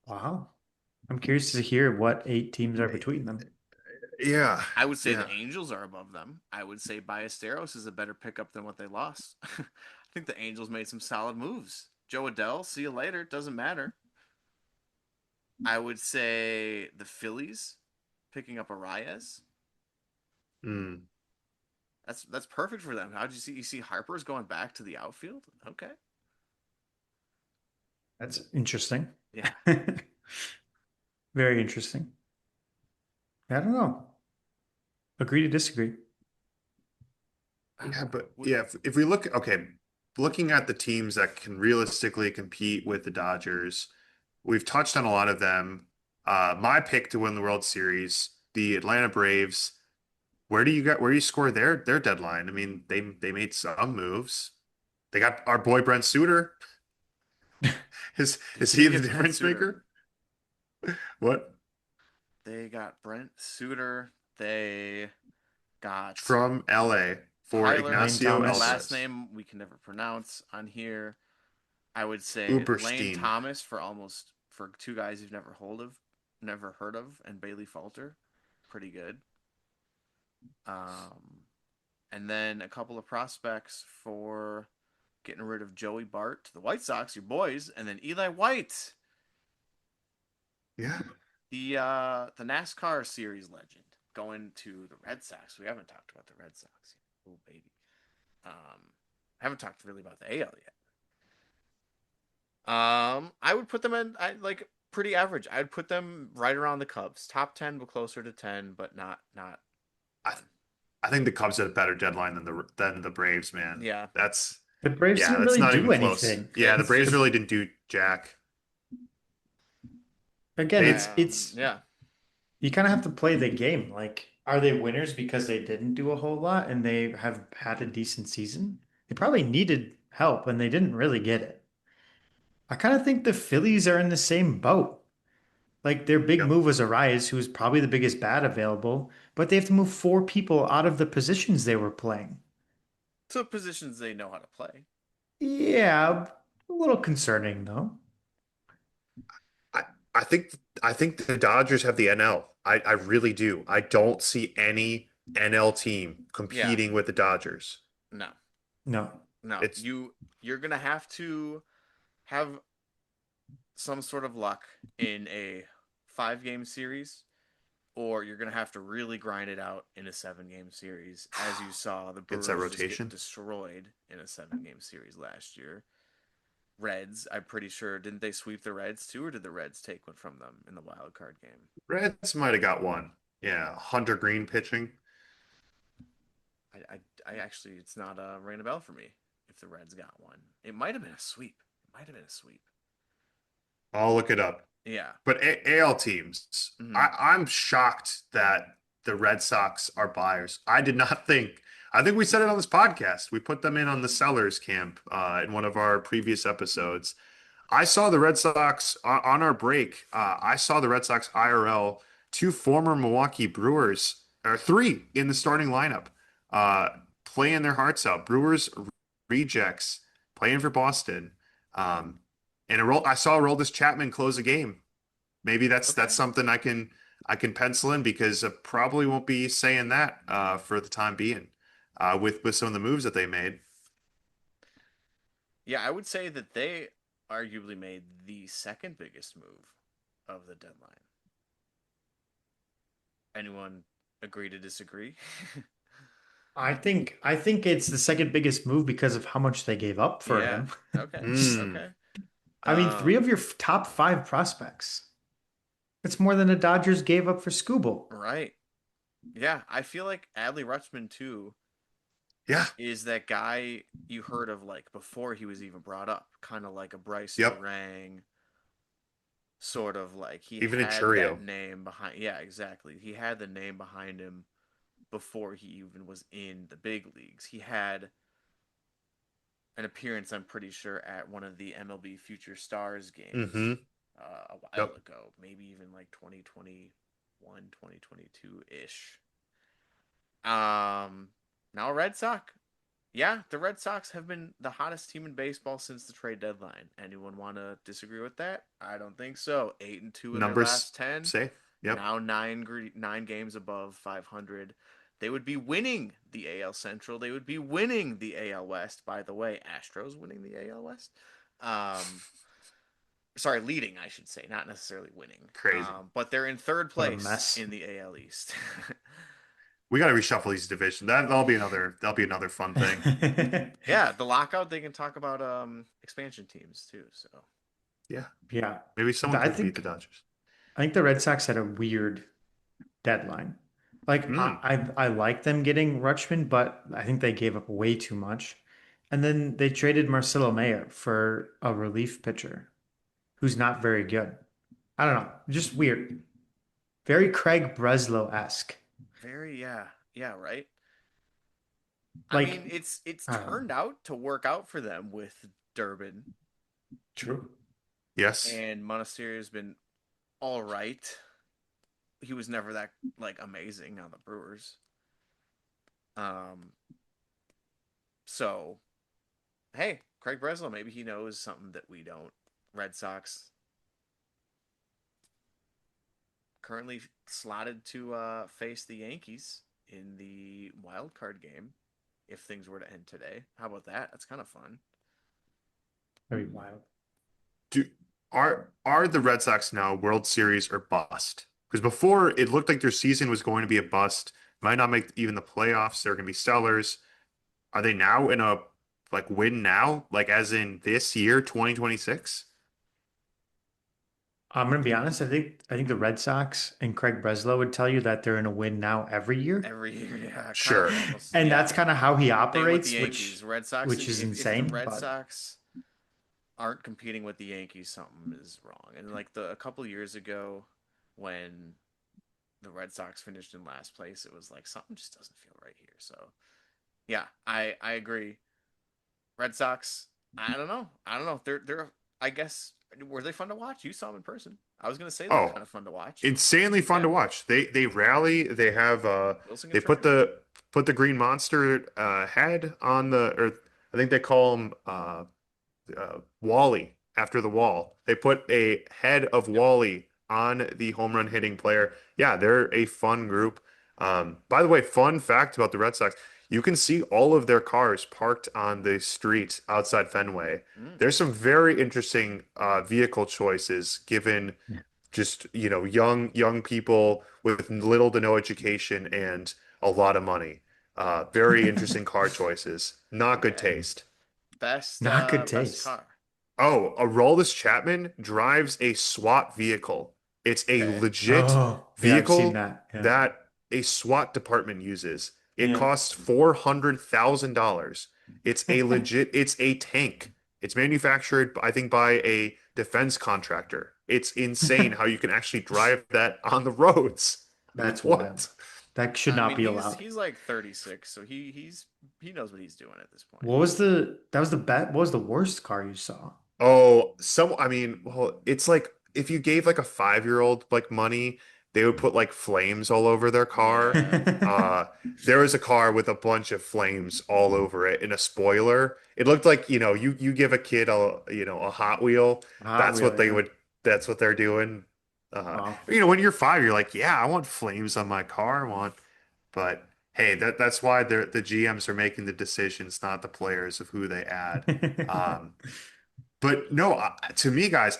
Speaker 1: Wow. I'm curious to hear what 8 teams are between them.
Speaker 2: Yeah,
Speaker 4: I would say
Speaker 2: yeah.
Speaker 4: the Angels are above them. I would say Ballesteros is a better pickup than what they lost. I think the Angels made some solid moves. Joe Adele, see you later. Doesn't matter. I would say the Phillies picking up Arias.
Speaker 2: Mm.
Speaker 4: That's perfect for them. How'd you see? You see Harper's going back to the outfield. Okay.
Speaker 1: That's interesting.
Speaker 4: Yeah.
Speaker 1: Very interesting. I don't know. Agree to disagree.
Speaker 2: Yeah, but
Speaker 4: Would-
Speaker 2: yeah, if we look, okay, looking at the teams that can realistically compete with the Dodgers, we've touched on a lot of them. My pick to win the World Series, the Atlanta Braves. Where do you score their deadline? I mean, they made some moves. They got our boy Brent Suter.
Speaker 4: They
Speaker 2: Is he
Speaker 4: did
Speaker 2: the
Speaker 4: get Brent
Speaker 2: difference
Speaker 4: Suter.
Speaker 2: maker? What?
Speaker 4: They got Brent Suter. They got
Speaker 2: From LA for
Speaker 4: Tyler,
Speaker 1: Lane
Speaker 2: Ignacio
Speaker 4: a
Speaker 1: Thomas.
Speaker 4: last
Speaker 2: Alvarez.
Speaker 4: name we can never pronounce on here. I would say Lane
Speaker 2: Uberstein.
Speaker 4: Thomas for two guys you've never heard of, and Bailey Falter, pretty good. And then a couple of prospects for getting rid of Joey Bart to the White Sox, your boys, and then Eli White,
Speaker 2: Yeah.
Speaker 4: the NASCAR series legend, going to the Red Sox. We haven't talked about the Red Sox yet. Oh baby. Haven't talked really about the AL yet. I would put them in like pretty average. I'd put them right around the Cubs, top 10, but closer to 10, but not
Speaker 2: I
Speaker 4: 1.
Speaker 2: I think the Cubs had a better deadline than the Braves, man.
Speaker 4: Yeah,
Speaker 2: That's
Speaker 1: The Braves
Speaker 2: yeah,
Speaker 1: didn't
Speaker 2: that's
Speaker 1: really
Speaker 2: not
Speaker 1: do
Speaker 2: even close.
Speaker 1: anything.
Speaker 2: Yeah, the
Speaker 4: it's
Speaker 2: Braves
Speaker 4: just
Speaker 2: really didn't do jack.
Speaker 1: Again,
Speaker 2: They
Speaker 1: it's
Speaker 4: yeah.
Speaker 1: you kind of have to play the game. Like, are they winners because they didn't do a whole lot and they have had a decent season? They probably needed help and they didn't really get it. I kind of think the Phillies are in the same boat. Like their big
Speaker 2: Yep,
Speaker 1: move was Arias, who's probably the biggest bat available, but they have to move 4 people out of the positions they were playing.
Speaker 4: To positions they know how to play.
Speaker 1: Yeah, a little concerning though.
Speaker 2: I I think I think the Dodgers have the NL. I really do. I don't see any NL team
Speaker 4: Yeah,
Speaker 2: competing with the Dodgers.
Speaker 4: no,
Speaker 1: No.
Speaker 4: no.
Speaker 2: It's
Speaker 4: You're gonna have to have some sort of luck in a 5 game series, or you're gonna have to really grind it out in a 7 game series, as you saw the
Speaker 2: against that
Speaker 4: Brewers just get
Speaker 2: rotation.
Speaker 4: destroyed in a 7 game series last year. Reds, I'm pretty sure, didn't they sweep the Reds too, or did the Reds take one from them in the wild card game?
Speaker 2: Reds might have got one. Yeah, Hunter Green pitching.
Speaker 4: I actually, it's not ring a bell for me if the Reds got one. It might have been a sweep. It might have been a sweep.
Speaker 2: I'll look it up.
Speaker 4: Yeah.
Speaker 2: But AL teams,
Speaker 4: Hmm.
Speaker 2: I'm shocked that the Red Sox are buyers. I did not think. I think we said it on this podcast. We put them in on the sellers camp in one of our previous episodes. I saw the Red Sox on our break. I saw the Red Sox IRL, two former Milwaukee Brewers, or three in the starting lineup, uh, playing their hearts out. Brewers rejects playing for Boston. Um, and I saw Aroldis Chapman close a game. Maybe that's
Speaker 4: Okay.
Speaker 2: something I can pencil in because I probably won't be saying that for the time being with some of the moves that they made.
Speaker 4: Yeah, I would say that they arguably made the second biggest move of the deadline. Anyone agree to disagree?
Speaker 1: I think it's the second biggest move because of how much they gave up for
Speaker 4: Yeah.
Speaker 1: him.
Speaker 4: Okay.
Speaker 2: Hmm.
Speaker 4: Okay.
Speaker 1: I mean, three of
Speaker 4: Um,
Speaker 1: your top 5 prospects. It's more than the Dodgers gave up for Scooble.
Speaker 4: right. Yeah, I feel like Adley Rutschman too
Speaker 2: Yeah.
Speaker 4: is that guy you heard of like before he was even brought up, kind of like a Bryce
Speaker 2: Yep.
Speaker 4: Durang, sort of like he
Speaker 2: Even a
Speaker 4: had that
Speaker 2: Churio.
Speaker 4: name behind. Yeah, exactly. He had the name behind him before he even was in the big leagues. He had an appearance, I'm pretty sure, at one of the MLB Future Stars games
Speaker 2: Mm-hmm.
Speaker 4: a while
Speaker 2: Yep.
Speaker 4: ago, maybe even like 2021, 2022 ish. Um, Now Red Sox. Yeah, the Red Sox have been the hottest team in baseball since the trade deadline. Anyone want to disagree with that? I don't think so. 8-2 in their
Speaker 2: Numbers
Speaker 4: last 10.
Speaker 2: say. Yep.
Speaker 4: Now nine games above 500. They would be winning the AL Central. They would be winning the AL West. By the way, Astros winning the AL West. Um, Sorry, leading, I should say, not necessarily winning.
Speaker 2: Crazy.
Speaker 4: But they're in third
Speaker 1: What a
Speaker 4: place
Speaker 1: mess.
Speaker 4: in the AL East.
Speaker 2: We got to reshuffle these divisions. That'll be another fun thing.
Speaker 4: Yeah, the lockout. They can talk about expansion teams too. So
Speaker 2: Yeah.
Speaker 1: Yeah.
Speaker 2: Maybe someone
Speaker 1: I
Speaker 2: could beat the
Speaker 1: think
Speaker 2: Dodgers.
Speaker 1: I think the Red Sox had a weird deadline. Like
Speaker 2: Hmm.
Speaker 1: I like them getting Rutschman, but I think they gave up way too much. And then they traded Marcelo Mayer for a relief pitcher who's not very good. I don't know, just weird. Very Craig Breslow-esque.
Speaker 4: very yeah right. I
Speaker 1: Like,
Speaker 4: mean, it's
Speaker 1: I don't know.
Speaker 4: turned out to work out for them with Durbin,
Speaker 1: True.
Speaker 2: Yes.
Speaker 4: and Monasterio has been all right. He was never that like amazing on the Brewers. Um, so hey, Craig Breslow, maybe he knows something that we don't. Red Sox currently slotted to face the Yankees in the wild card game if things were to end today. How about that? That's kind of fun.
Speaker 1: Very wild.
Speaker 2: Do are the Red Sox now World Series or bust? Because before it looked like their season was going to be a bust, might not make even the playoffs. They're going to be sellers. Are they now in a like win now, like as in this year, 2026?
Speaker 1: I'm gonna be honest. I think the Red Sox and Craig Breslow would tell you that they're in a win now every year,
Speaker 4: Every year, yeah, kind of
Speaker 2: Sure.
Speaker 4: almost,
Speaker 1: and
Speaker 4: yeah.
Speaker 1: that's kind of how he
Speaker 4: Same with the
Speaker 1: operates,
Speaker 4: Yankees. Red Sox,
Speaker 1: which
Speaker 4: and
Speaker 1: is
Speaker 4: if the
Speaker 1: insane.
Speaker 4: Red
Speaker 1: But
Speaker 4: Sox aren't competing with the Yankees, something is wrong. And like a couple years ago, when the Red Sox finished in last place, it was like something just doesn't feel right here. So yeah, I agree. Red Sox, I don't know. They're I guess were they fun to watch? You saw them in person. I was gonna say they were
Speaker 2: Oh,
Speaker 4: kind of fun to watch.
Speaker 2: insanely fun
Speaker 4: Yeah,
Speaker 2: to watch. They rally. They have
Speaker 4: Wilson
Speaker 2: they put
Speaker 4: Contreras.
Speaker 2: the green monster head on the, or I think they call him Wally after the wall. They put a head of
Speaker 4: Yep.
Speaker 2: Wally on the home run hitting player. Yeah, they're a fun group. By the way, fun fact about the Red Sox, you can see all of their cars parked on the street outside Fenway.
Speaker 4: Mm.
Speaker 2: There's some very interesting vehicle choices given just, young people with little to no education and a lot of money. Very interesting car choices. Not good
Speaker 4: Okay.
Speaker 2: taste.
Speaker 1: not good
Speaker 4: Best
Speaker 1: taste.
Speaker 4: car.
Speaker 2: Oh, Aroldis Chapman drives a SWAT vehicle. It's a
Speaker 4: Okay.
Speaker 2: legit
Speaker 1: Oh, yeah, I've seen
Speaker 2: vehicle
Speaker 1: that. Yeah.
Speaker 2: that a SWAT department uses. It
Speaker 1: Yeah.
Speaker 2: costs $400,000. It's a tank. It's manufactured, I think, by a defense contractor. It's insane how you can actually drive that on the roads.
Speaker 1: That's wild.
Speaker 2: What?
Speaker 1: That should
Speaker 4: I
Speaker 1: not
Speaker 4: mean,
Speaker 1: be
Speaker 4: he's
Speaker 1: allowed.
Speaker 4: he's like 36, so he knows what he's doing at this point.
Speaker 1: What was the that was the bet? What was the worst car you saw?
Speaker 2: Oh, I mean, well, it's like if you gave like a 5-year-old like money, they would put like flames all over their car.
Speaker 4: Yeah.
Speaker 2: Uh, there was a car with a bunch of flames all over it in a spoiler. It looked like, you give a kid a Hot Wheel.
Speaker 1: Hot
Speaker 2: That's
Speaker 1: Wheel,
Speaker 2: what they
Speaker 1: yeah.
Speaker 2: would, that's what they're doing. Uh,
Speaker 1: Wow.
Speaker 2: when you're 5, you're like, yeah, I want flames on my car. But hey, that's why the GMs are making the decisions, not the players of who they add. Um, but no, to me, guys,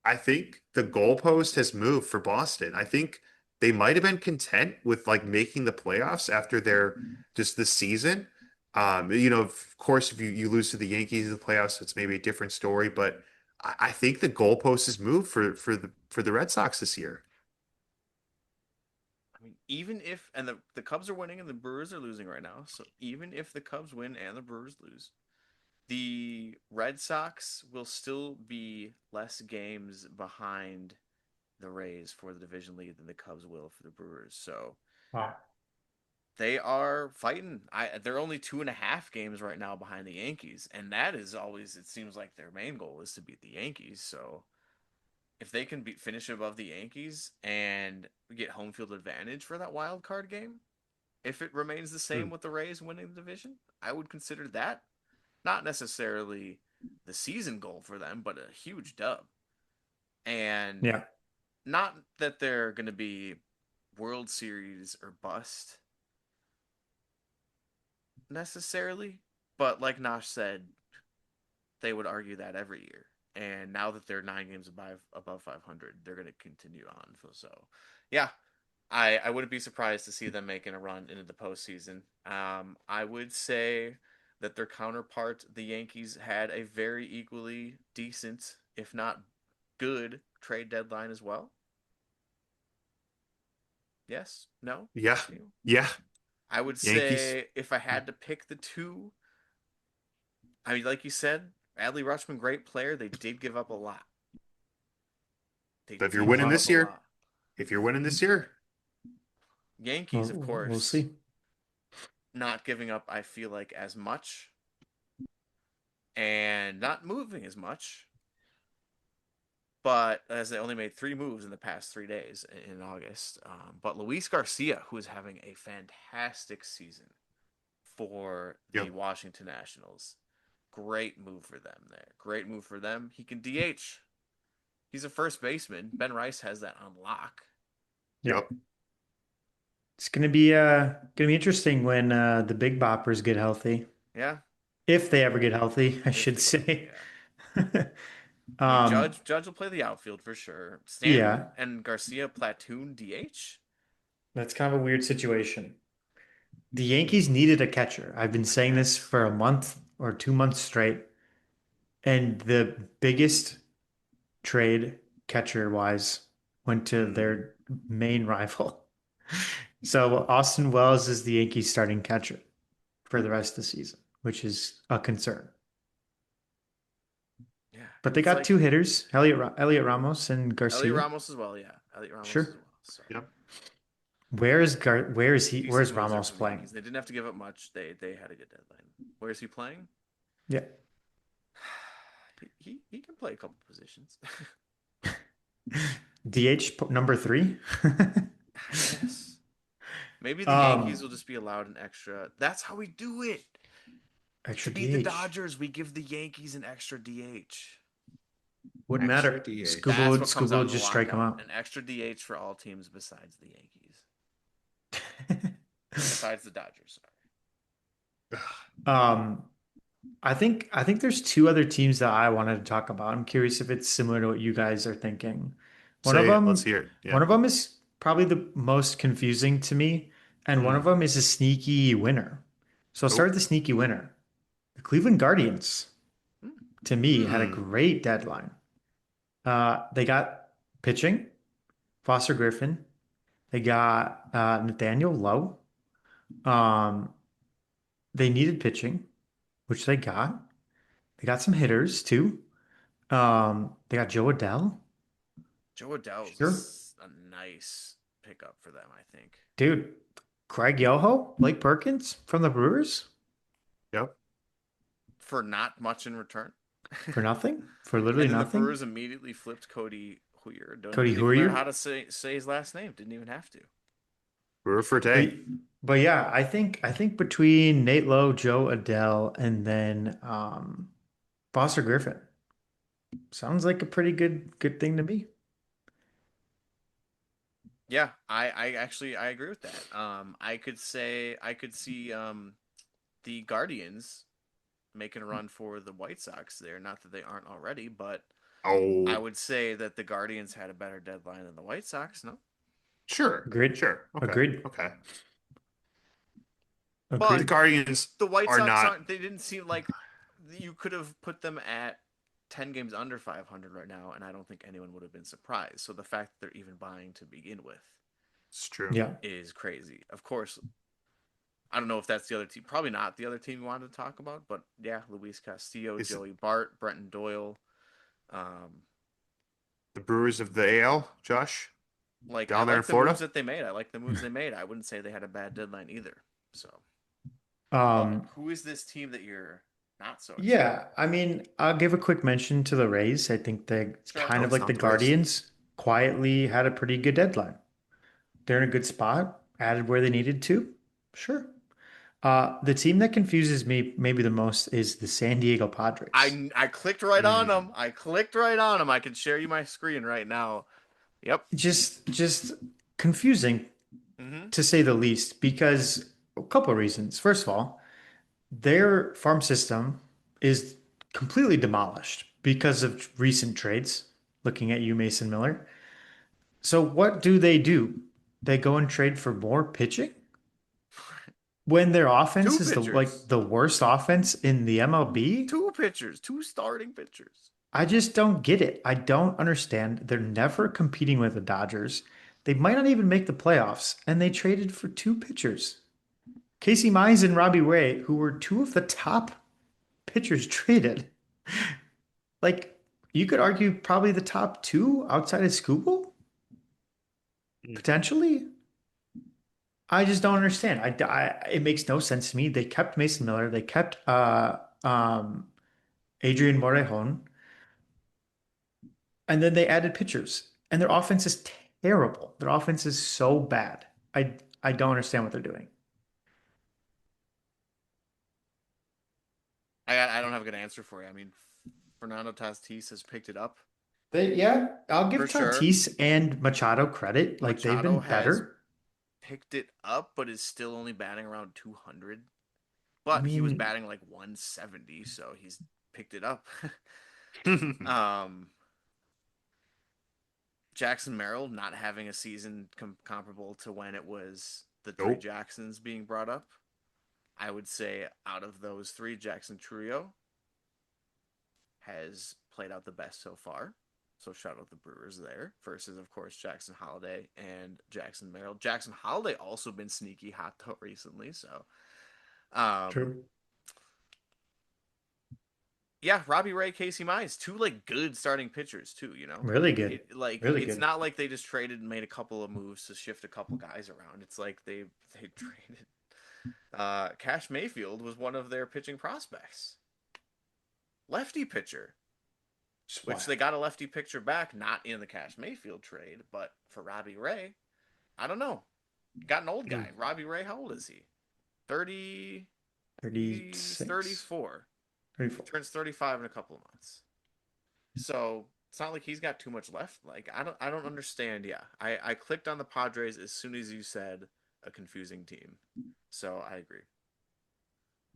Speaker 2: I think the goalpost has moved for Boston. I think they might have been content with like making the playoffs after their just this season. Of course, if you lose to the Yankees in the playoffs, it's maybe a different story. But I think the goalpost has moved for the Red Sox this year.
Speaker 4: I mean, even if and the Cubs are winning and the Brewers are losing right now, so even if the Cubs win and the Brewers lose, the Red Sox will still be less games behind the Rays for the division lead than the Cubs will for the Brewers. So
Speaker 1: Wow.
Speaker 4: they are fighting. They're only 2.5 games right now behind the Yankees, and that is always it seems like their main goal is to beat the Yankees. So if they can finish above the Yankees and get home field advantage for that wild card game, if it remains the same
Speaker 2: Hmm.
Speaker 4: with the Rays winning the division, I would consider that not necessarily the season goal for them, but a huge dub. And
Speaker 1: Yeah.
Speaker 4: not that they're going to be World Series or bust necessarily, but like Nash said, they would argue that every year. And now that they're 9 games above 500, they're going to continue on. So, yeah, I wouldn't be surprised to see them making a run into the postseason. I would say that their counterpart, the Yankees, had a very equally decent, if not good, trade deadline as well. Yes? No?
Speaker 2: Yeah.
Speaker 4: Anyone?
Speaker 2: Yeah.
Speaker 4: I would
Speaker 2: Yankees.
Speaker 4: say if I had to pick the two, I mean, like you said, Adley Rutschman, great player. They did give up a lot. They
Speaker 2: But if you're
Speaker 4: did
Speaker 1: A
Speaker 2: winning
Speaker 4: give up
Speaker 1: lot.
Speaker 2: this
Speaker 4: a
Speaker 2: year,
Speaker 4: lot.
Speaker 2: if you're winning this year,
Speaker 4: Yankees,
Speaker 1: Well,
Speaker 4: of
Speaker 1: we'll
Speaker 4: course,
Speaker 1: see.
Speaker 4: not giving up, I feel like, as much and not moving as much. But as they only made 3 moves in the past 3 days in August. But Luis Garcia, who is having a fantastic season for the
Speaker 2: yep,
Speaker 4: Washington Nationals, great move for them there. Great move for them. He can DH. He's a first baseman. Ben Rice has that on lock.
Speaker 1: Yeah.
Speaker 2: yep,
Speaker 1: It's gonna be interesting when the big boppers get healthy.
Speaker 4: Yeah,
Speaker 1: If they ever get healthy, I
Speaker 4: if
Speaker 1: should
Speaker 4: they get healthy,
Speaker 1: say.
Speaker 4: yeah. I mean,
Speaker 1: Um,
Speaker 4: Judge will play the outfield for sure. Stanton
Speaker 1: yeah,
Speaker 4: and Garcia platoon DH.
Speaker 1: that's kind of a weird situation. The Yankees needed a catcher. I've been saying this
Speaker 4: Yes.
Speaker 1: for a month or 2 months straight. And the biggest trade catcher wise went to
Speaker 2: mm,
Speaker 1: their main rival. So Austin Wells is the Yankees starting catcher for the rest of the season, which is a concern.
Speaker 4: Yeah,
Speaker 1: But they
Speaker 4: it's
Speaker 1: got
Speaker 4: like
Speaker 1: two hitters, Elliot Ramos and
Speaker 4: Elliot
Speaker 1: Garcia.
Speaker 4: Ramos as well. Yeah, Elliot Ramos as
Speaker 1: Sure.
Speaker 4: well. So
Speaker 2: yep.
Speaker 1: Where is
Speaker 4: decent moves there
Speaker 1: Ramos
Speaker 4: from the
Speaker 1: playing?
Speaker 4: Yankees. They didn't have to give up much. They had a good deadline. Where is he playing?
Speaker 1: Yeah.
Speaker 4: He can play a couple positions.
Speaker 1: DH number three.
Speaker 4: I guess. Maybe the Yankees
Speaker 1: Um,
Speaker 4: will just be allowed an extra. That's how we do it. To
Speaker 1: extra
Speaker 4: beat the
Speaker 1: DH.
Speaker 4: Dodgers, we give the Yankees an extra DH.
Speaker 1: Wouldn't
Speaker 2: Extra
Speaker 1: matter.
Speaker 2: DH.
Speaker 1: Scuba
Speaker 4: That's
Speaker 1: would
Speaker 4: what comes
Speaker 1: Scuba
Speaker 4: out
Speaker 1: would
Speaker 4: in the
Speaker 1: just strike him
Speaker 4: lockout.
Speaker 1: out.
Speaker 4: An extra DH for all teams besides the Yankees. Besides the Dodgers. Sorry.
Speaker 1: Um, I think there's two other teams that I wanted to talk about. I'm curious if it's similar to what you guys are thinking. One of
Speaker 2: Say it. Let's
Speaker 1: them,
Speaker 2: hear it. Yeah.
Speaker 1: one of them is probably the most confusing to me, and one of
Speaker 2: Mm.
Speaker 1: them is a sneaky winner. So I'll start
Speaker 2: Oh.
Speaker 1: with the sneaky winner. The Cleveland Guardians,
Speaker 4: Hmm.
Speaker 1: to me, had a
Speaker 2: Hmm.
Speaker 1: great deadline. They got pitching, Foster Griffin. They got Nathaniel Lowe. Um, they needed pitching, which they got. They got some hitters too. They got Joe Adele.
Speaker 4: Joe
Speaker 1: Sure.
Speaker 4: Adele's a nice pickup for them, I think.
Speaker 1: Dude, Craig Yoho, Blake Perkins from the Brewers
Speaker 2: Yep.
Speaker 4: For not much in return.
Speaker 1: for nothing, for literally
Speaker 4: And then the
Speaker 1: nothing.
Speaker 4: Brewers immediately flipped Cody Hoyer.
Speaker 1: Cody,
Speaker 4: Didn't
Speaker 1: who are
Speaker 4: even learn
Speaker 1: you?
Speaker 4: how to say his last name. Didn't even have to.
Speaker 2: Brewer
Speaker 1: But
Speaker 2: Forte.
Speaker 1: but yeah, I think between Nate Lowe, Joe Adele, and then Foster Griffin sounds like a pretty good thing to me.
Speaker 4: Yeah, I actually I agree with that. I could see the Guardians making a run for the White Sox there. Not that they aren't already, but I
Speaker 2: Oh,
Speaker 4: would say that the Guardians had a better deadline than the White Sox. No,
Speaker 2: sure.
Speaker 1: Agreed.
Speaker 2: Sure. Okay.
Speaker 1: Agreed.
Speaker 2: Okay. The
Speaker 4: but
Speaker 1: Agreed.
Speaker 2: Guardians
Speaker 4: the White
Speaker 2: are
Speaker 4: Sox
Speaker 2: not.
Speaker 4: aren't. They didn't seem like you could have put them at 10 games under 500 right now, and I don't think anyone would have been surprised. So the fact that they're even buying to begin with
Speaker 2: It's true.
Speaker 1: Yeah.
Speaker 4: is crazy. Of course, I don't know if that's the other team. Probably not the other team you wanted to talk about, but yeah, Luis Castillo,
Speaker 2: Is it
Speaker 4: Joey Bart, Brenton Doyle. Um,
Speaker 2: the Brewers of the AL, Josh,
Speaker 4: like I
Speaker 2: down there in
Speaker 4: like the moves
Speaker 2: Florida?
Speaker 4: that they made. I like the moves they made. I wouldn't say they had a bad deadline either. So, but
Speaker 1: Um,
Speaker 4: who is this team that you're not so excited
Speaker 1: yeah, I mean, I'll give a quick mention to the Rays. I think they're
Speaker 4: about? Sure.
Speaker 1: kind
Speaker 2: Oh,
Speaker 1: of
Speaker 2: it's
Speaker 1: like the
Speaker 2: not the Rays.
Speaker 1: Guardians, quietly had a pretty good deadline. They're in a good spot, added where they needed to. Sure. The team that confuses me maybe the most is the San Diego Padres.
Speaker 4: I clicked right on
Speaker 2: Mm.
Speaker 4: them. I clicked right on them. I can share you my screen right now. Yep.
Speaker 1: Just confusing
Speaker 4: Mm-hmm.
Speaker 1: to say the least, because a couple of reasons. First of all, their farm system is completely demolished because of recent trades. Looking at you, Mason Miller. So what do? They go and trade for more pitching when their offense
Speaker 4: Two
Speaker 1: is the like
Speaker 4: pitchers.
Speaker 1: the worst offense in the MLB?
Speaker 4: Two pitchers. Two starting pitchers.
Speaker 1: I just don't get it. I don't understand. They're never competing with the Dodgers. They might not even make the playoffs, and they traded for two pitchers. Casey Mize and Robbie Ray, who were two of the top pitchers traded. Like, you could argue probably the top two outside of Scooble,
Speaker 2: Mm.
Speaker 1: potentially. I just don't understand. It makes no sense to me. They kept Mason Miller. They kept Adrian Morejon, and then they added pitchers. And their offense is terrible. Their offense is so bad. I don't understand what they're doing.
Speaker 4: I don't have a good answer for you. I mean, Fernando Tatis has picked it up
Speaker 1: Yeah, I'll give
Speaker 4: for sure.
Speaker 1: Tatis and Machado credit. Like they've
Speaker 4: Machado
Speaker 1: been
Speaker 4: has
Speaker 1: better.
Speaker 4: picked it up, but is still only batting around 200.
Speaker 1: I
Speaker 4: But he was
Speaker 1: mean,
Speaker 4: batting like 170, so he's picked it up.
Speaker 2: Nope.
Speaker 4: um, Jackson Merrill not having a season comparable to when it was the three Jacksons being brought up. I would say out of those three, Jackson Trio has played out the best so far. So shout out the Brewers there. Versus, of course, Jackson Holiday and Jackson Merrill. Jackson Holiday also been sneaky hot though recently. So, um,
Speaker 1: true.
Speaker 4: yeah, Robbie Ray, Casey Mize, two like good starting pitchers too.
Speaker 1: Really good.
Speaker 4: It like
Speaker 1: Really
Speaker 4: it's
Speaker 1: good.
Speaker 4: not like they just traded and made a couple of moves to shift a couple guys around. It's like they traded. Cash Mayfield was one of their pitching prospects, lefty pitcher,
Speaker 1: Just
Speaker 4: which
Speaker 1: wild.
Speaker 4: they got a lefty pitcher back, not in the Cash Mayfield trade, but for Robbie Ray, I don't know. Got an old
Speaker 2: Mm.
Speaker 4: guy. Robbie Ray, how old is he? 30. He's
Speaker 1: 36,
Speaker 4: 34. He
Speaker 1: 34.
Speaker 4: turns 35 in a couple of months. So it's not like he's got too much left. Like I don't understand. Yeah, I clicked on the Padres as soon as you said a confusing team. So I agree.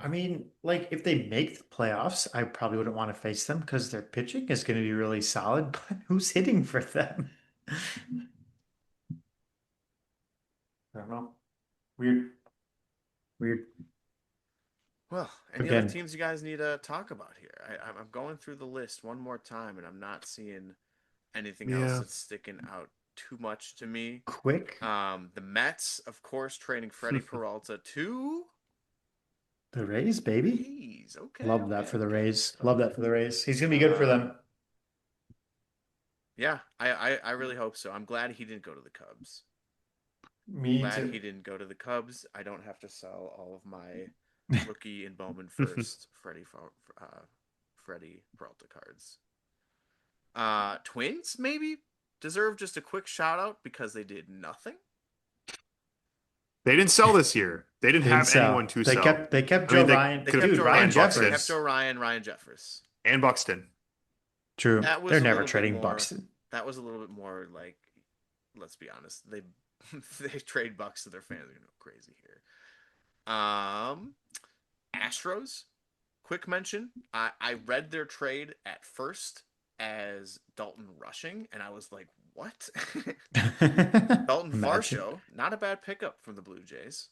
Speaker 1: I mean, like if they make the playoffs, I probably wouldn't want to face them because their pitching is going to be really solid. But who's hitting for them? I don't know. Weird, weird.
Speaker 4: Well, any other
Speaker 1: Again,
Speaker 4: teams you guys need to talk about here? I'm going through the list one more time, and I'm not seeing anything else
Speaker 2: Yeah.
Speaker 4: that's sticking out too much to me.
Speaker 1: quick.
Speaker 4: The Mets, of course, trading Freddie Peralta to
Speaker 1: The Rays, baby.
Speaker 4: Rays. Okay,
Speaker 1: Love that
Speaker 4: okay,
Speaker 1: for the
Speaker 4: okay.
Speaker 1: Rays. Love that for the Rays. He's gonna be good for
Speaker 4: Um,
Speaker 1: them.
Speaker 4: yeah, I really hope so. I'm glad he didn't go to the Cubs.
Speaker 1: Me
Speaker 4: Glad
Speaker 1: too.
Speaker 4: he didn't go to the Cubs. I don't have to sell all of my rookie and Bowman first Freddie Peralta cards. Twins maybe deserve just a quick shout out because they did nothing.
Speaker 2: They didn't sell this year. They didn't
Speaker 1: They didn't
Speaker 2: have anyone
Speaker 1: sell.
Speaker 2: to
Speaker 1: They
Speaker 2: sell.
Speaker 1: kept they kept
Speaker 2: I
Speaker 1: Joe
Speaker 2: mean, they
Speaker 1: Ryan.
Speaker 4: They
Speaker 2: could have,
Speaker 4: kept
Speaker 1: Dude,
Speaker 4: Joe
Speaker 1: Ryan
Speaker 2: and
Speaker 4: Ryan. They
Speaker 2: Buxton
Speaker 4: kept
Speaker 1: Jeffers.
Speaker 4: Joe Ryan. Ryan Jeffers.
Speaker 2: and Buxton.
Speaker 1: True.
Speaker 4: That was
Speaker 1: They're
Speaker 4: a
Speaker 1: never
Speaker 4: little bit
Speaker 1: trading
Speaker 4: more.
Speaker 1: Buxton.
Speaker 4: That was a little bit more like. Let's be honest. They they trade Bucks to their fans are gonna go crazy here. Astros. Quick mention. I read their trade at first as Dalton Rushing, and I was like, what? Dalton
Speaker 1: Imagine.
Speaker 4: Varsho, not a bad pickup from the Blue Jays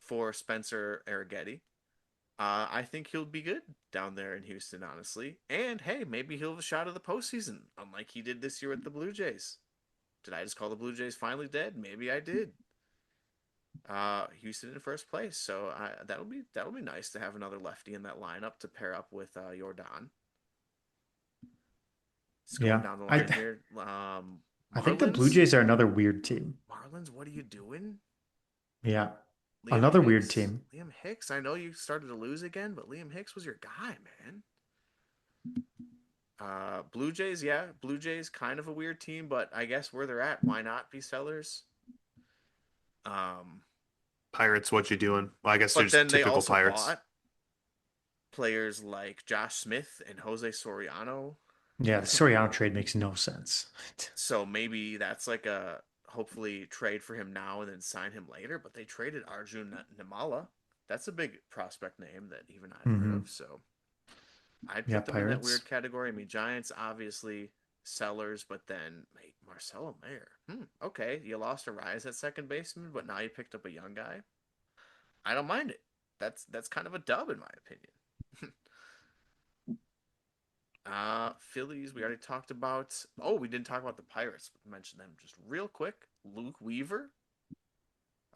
Speaker 4: for Spencer Arrighetti. I think he'll be good down there in Houston, honestly. And hey, maybe he'll have a shot at the postseason, unlike he did this year with the Blue Jays. Did I just call the Blue Jays finally dead? Maybe I did. Houston in first place, so that'll be nice to have another lefty in that lineup to pair up with Jordan. Just going
Speaker 1: Yeah.
Speaker 4: down the
Speaker 1: I
Speaker 4: line here.
Speaker 1: I think the Blue
Speaker 4: Marlins.
Speaker 1: Jays are another weird team.
Speaker 4: Marlins, what are you doing?
Speaker 1: Yeah.
Speaker 4: Liam
Speaker 1: Another weird
Speaker 4: Hicks.
Speaker 1: team.
Speaker 4: Liam Hicks. I know you started to lose again, but Liam Hicks was your guy, man. Blue Jays, yeah. Blue Jays, kind of a weird team, but I guess where they're at, why not be sellers? Um,
Speaker 2: Pirates, what you doing? Well, I guess they're
Speaker 4: but
Speaker 2: just
Speaker 4: then they
Speaker 2: typical
Speaker 4: also
Speaker 2: Pirates.
Speaker 4: bought players like Josh Smith and Jose Soriano.
Speaker 1: Yeah, the Soriano trade makes no sense.
Speaker 4: So maybe that's like a hopefully trade for him now and then sign him later. But they traded Arjun Nimala. That's a big prospect name that even I've heard
Speaker 1: Hmm.
Speaker 4: of. So I'd
Speaker 1: Yeah,
Speaker 4: put them in that
Speaker 1: Pirates.
Speaker 4: weird category. I mean, Giants obviously sellers, but then mate, Marcelo Mayer. Okay, you lost a rise at second baseman, but now you picked up a young guy. I don't mind it. That's kind of a dub in my opinion. Phillies, we already talked about. Oh, we didn't talk about the Pirates. Mention them just real quick. Luke Weaver.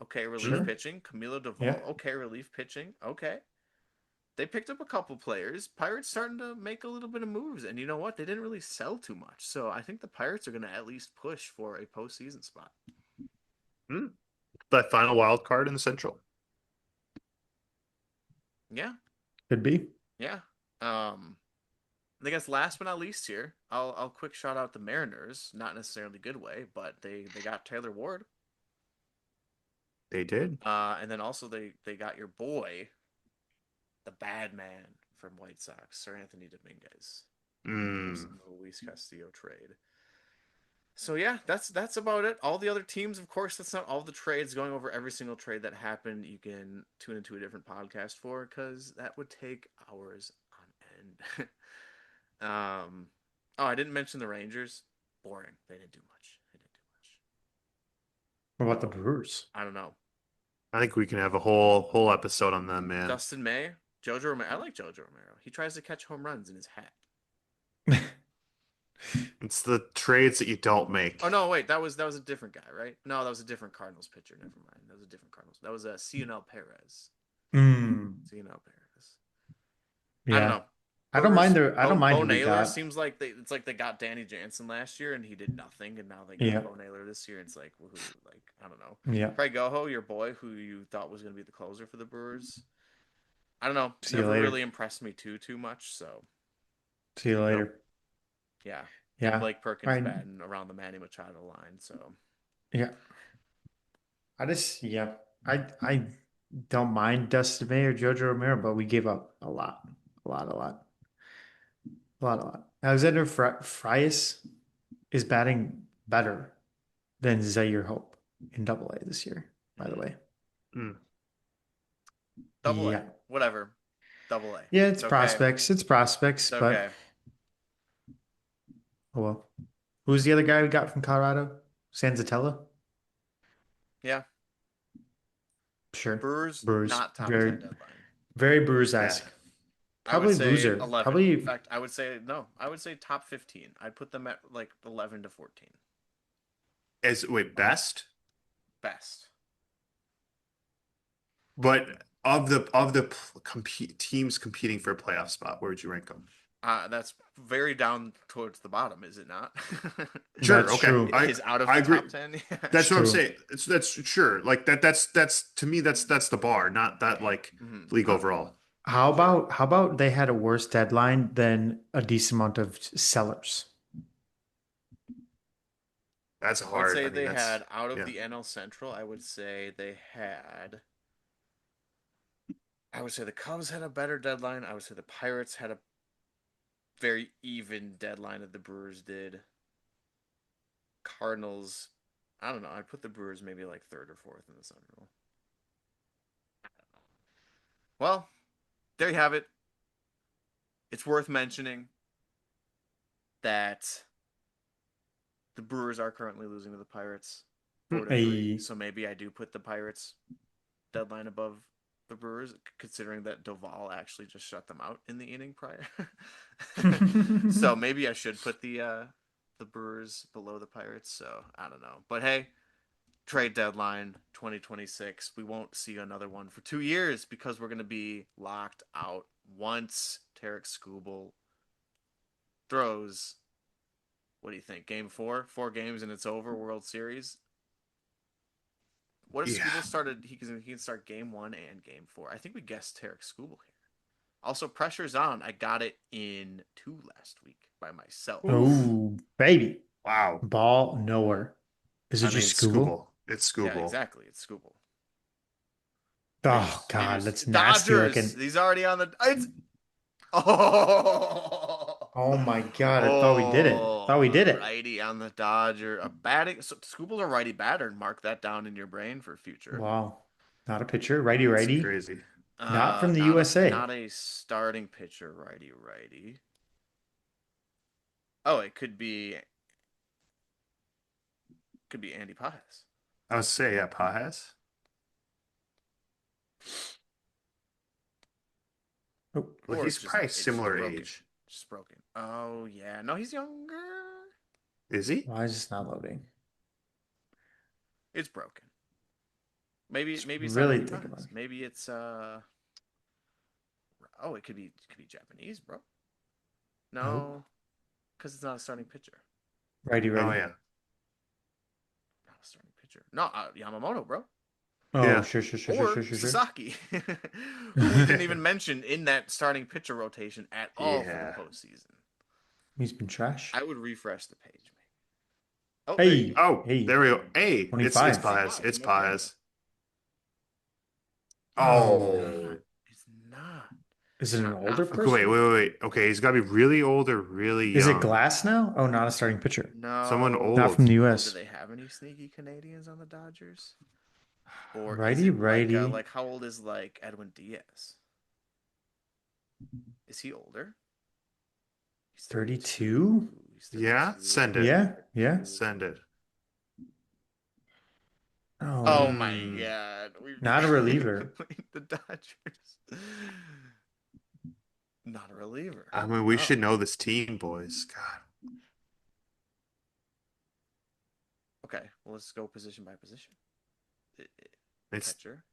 Speaker 4: Okay, relief
Speaker 1: Sure.
Speaker 4: pitching. Camilo
Speaker 1: Yeah.
Speaker 4: Duvall. Okay, relief pitching. Okay. They picked up a couple players. Pirates starting to make a little bit of moves, and you know what? They didn't really sell too much, so I think the Pirates are going to at least push for a postseason spot.
Speaker 2: Hmm. That final wild card in the Central.
Speaker 4: Yeah,
Speaker 1: Could be.
Speaker 4: yeah. I guess last but not least here, I'll quick shout out the Mariners. Not necessarily good way, but they got Taylor Ward.
Speaker 2: They did.
Speaker 4: And then also they got your boy, the bad man from White Sox, Sir Anthony Dominguez,
Speaker 2: Mm.
Speaker 4: from the Luis Castillo trade. So yeah, that's about it. All the other teams, of course, that's not all the trades. Going over every single trade that happened, you can tune into a different podcast for because that would take hours on end. Oh, I didn't mention the Rangers. Boring. They didn't do much. They didn't do much.
Speaker 1: What about the Brewers?
Speaker 4: I don't know.
Speaker 2: I think we can have a whole episode on them, man.
Speaker 4: Dustin May, Jojo Romero. I like Jojo Romero. He tries to catch home runs in his hat.
Speaker 2: It's the trades that you don't make.
Speaker 4: Oh no, wait, that was a different guy, right? No, that was a different Cardinals pitcher. Never mind. That was a different Cardinals. That was a Cionel Perez.
Speaker 1: Mm,
Speaker 4: Cionel Perez. I don't
Speaker 1: yeah.
Speaker 4: know. Brewers.
Speaker 1: I don't mind
Speaker 4: Bo
Speaker 1: who we
Speaker 4: Naylor
Speaker 1: got.
Speaker 4: seems like it's like they got Danny Jansen last year and he did nothing, and now they got
Speaker 1: Yeah.
Speaker 4: Bo Naylor this year. It's like woohoo, like I don't know.
Speaker 1: Yeah.
Speaker 4: Craig Goho, your boy, who you thought was going to be the closer for the Brewers. I don't know.
Speaker 1: See you
Speaker 4: Never
Speaker 1: later.
Speaker 4: really impressed me too much. So
Speaker 1: See you later.
Speaker 4: yeah, and
Speaker 1: Yeah.
Speaker 4: Blake Perkins
Speaker 1: I
Speaker 4: batting around the Manny Machado line. So
Speaker 1: yeah. Yeah. I don't mind Dustin May or Jojo Romero, but we gave up a lot. A lot, a lot. A lot, a lot. Alexander Frias is batting better than Zaire Hope in Double A this year, by the way.
Speaker 2: Mm.
Speaker 4: Double A,
Speaker 1: Yeah.
Speaker 4: whatever. Double A.
Speaker 1: Yeah, it's
Speaker 4: Okay.
Speaker 1: prospects. It's prospects,
Speaker 4: It's
Speaker 1: but
Speaker 4: okay.
Speaker 1: oh well. Who's the other guy we got from Colorado? Sanzatella?
Speaker 4: Yeah.
Speaker 1: Sure.
Speaker 4: Brewers
Speaker 1: Brewers.
Speaker 4: not top 10
Speaker 1: Very,
Speaker 4: deadline.
Speaker 1: very
Speaker 2: Yeah.
Speaker 1: Brewers-esque.
Speaker 4: I would
Speaker 1: Probably
Speaker 4: say
Speaker 1: loser.
Speaker 4: 11.
Speaker 1: Probably
Speaker 4: In fact, I would say no. I would say top 15. I'd put them at like 11 to 14.
Speaker 2: Wait, best?
Speaker 4: Best.
Speaker 2: But of the teams competing for a playoff spot, where would you rank them?
Speaker 4: That's very down towards the bottom, is it not?
Speaker 2: Sure,
Speaker 1: that's
Speaker 2: okay.
Speaker 1: true.
Speaker 4: Is out of
Speaker 2: I
Speaker 4: the
Speaker 2: agree.
Speaker 4: top 10.
Speaker 2: That's what I'm
Speaker 1: true.
Speaker 2: saying. That's sure. Like that's to me that's the bar, not that like
Speaker 4: Mhm.
Speaker 2: league overall.
Speaker 1: How about they had a worse deadline than a decent amount of sellers?
Speaker 2: That's
Speaker 4: I would
Speaker 2: hard.
Speaker 4: say
Speaker 2: I mean,
Speaker 4: they
Speaker 2: that's
Speaker 4: had out of
Speaker 2: yeah.
Speaker 4: the NL Central. I would say they had. I would say the Cubs had a better deadline. I would say the Pirates had a very even deadline that the Brewers did. Cardinals, I don't know. I'd put the Brewers maybe like third or fourth in the Central. Well, there you have it. It's worth mentioning that the Brewers are currently losing to the Pirates 4-3.
Speaker 1: A
Speaker 4: So maybe I do put the Pirates deadline above the Brewers, considering that Doval actually just shut them out in the inning prior. So maybe I should put the the Brewers below the Pirates, so I don't know. But hey, trade deadline 2026. We won't see another one for 2 years because we're going to be locked out once Tarek Skubal throws. What do you think? Game 4, 4 games and it's over. World Series. What if
Speaker 2: Yeah.
Speaker 4: Skubal started? He can start game 1 and game 4. I think we guessed Tarek Skubal here. Also, pressure's on. I got it in 2 last week by myself.
Speaker 2: Oof.
Speaker 1: Oh, baby.
Speaker 2: Wow.
Speaker 1: Ball nowhere. Is it
Speaker 2: I mean,
Speaker 1: just Scooble?
Speaker 2: Scooble. It's
Speaker 4: Yeah,
Speaker 2: Scooble.
Speaker 4: exactly. It's Skubal.
Speaker 1: Oh God, that's nasty
Speaker 4: Dodgers.
Speaker 1: looking.
Speaker 4: He's already on the. It's oh.
Speaker 1: Oh my God, I thought we did it.
Speaker 4: Oh,
Speaker 1: Thought we did
Speaker 4: a
Speaker 1: it.
Speaker 4: righty on the Dodger. A batting. So Scooble's a righty batter. Mark that down in your brain for future.
Speaker 1: Wow. Not a pitcher. Righty
Speaker 2: It's
Speaker 1: righty.
Speaker 2: crazy.
Speaker 1: Not from the
Speaker 4: Not a
Speaker 1: USA.
Speaker 4: not a starting pitcher. Righty. Oh, it could be Andy Pajes.
Speaker 2: I would say, yeah, Pajes.
Speaker 1: Oh,
Speaker 2: Well,
Speaker 4: Or
Speaker 2: he's
Speaker 4: it's
Speaker 2: probably
Speaker 4: it's
Speaker 2: similar
Speaker 4: broken.
Speaker 2: age.
Speaker 4: Just broken. Oh yeah, no, he's younger.
Speaker 2: Is he?
Speaker 1: why is this not loading?
Speaker 4: It's broken. Maybe
Speaker 1: Just
Speaker 4: maybe it's not
Speaker 1: really
Speaker 4: Andy
Speaker 1: think about
Speaker 4: Pajes.
Speaker 1: it.
Speaker 4: Maybe it's Oh, it could be Japanese, bro.
Speaker 1: Nope.
Speaker 4: No, because it's not a starting pitcher.
Speaker 1: Righty
Speaker 2: Oh,
Speaker 1: righty.
Speaker 2: yeah.
Speaker 4: Not a starting pitcher. No, Yamamoto, bro.
Speaker 1: Oh,
Speaker 2: Yeah.
Speaker 4: Or
Speaker 1: sure.
Speaker 4: Sasaki, who we didn't even mention in that starting pitcher rotation at all for the
Speaker 2: Yeah.
Speaker 4: postseason.
Speaker 1: He's been trash.
Speaker 4: I would refresh the page, maybe. Oh, there you
Speaker 1: Hey,
Speaker 4: go.
Speaker 2: Oh,
Speaker 1: hey,
Speaker 2: there we go. Hey, it's
Speaker 1: 25.
Speaker 2: Pajes. It's
Speaker 4: No piano.
Speaker 2: Pajes.
Speaker 1: Oh,
Speaker 2: Oh.
Speaker 4: It's not.
Speaker 1: is it an
Speaker 4: Not
Speaker 1: older
Speaker 4: for
Speaker 2: Okay, wait,
Speaker 1: person?
Speaker 2: wait, wait, wait. Okay, he's got to be really old or really
Speaker 1: Is it
Speaker 2: young.
Speaker 1: Glass now? Oh, not a starting pitcher.
Speaker 2: Someone
Speaker 4: No.
Speaker 1: Not from
Speaker 2: old.
Speaker 1: the
Speaker 4: Oh, do
Speaker 1: US.
Speaker 4: they have any sneaky Canadians on the Dodgers? Or is
Speaker 1: Righty
Speaker 4: it
Speaker 1: righty.
Speaker 4: how old is like Edwin Diaz? Is he older? He's
Speaker 1: 32?
Speaker 4: He's
Speaker 2: Yeah,
Speaker 4: 32.
Speaker 2: send it.
Speaker 1: Yeah.
Speaker 2: Send it.
Speaker 1: Oh,
Speaker 4: Oh my
Speaker 2: Hmm.
Speaker 4: God. We
Speaker 1: not a reliever.
Speaker 4: the Dodgers. Not a reliever.
Speaker 2: I mean, we
Speaker 4: No.
Speaker 2: should know this team, boys. God.
Speaker 4: Okay, well, let's go position by position.
Speaker 2: It's
Speaker 4: Catcher.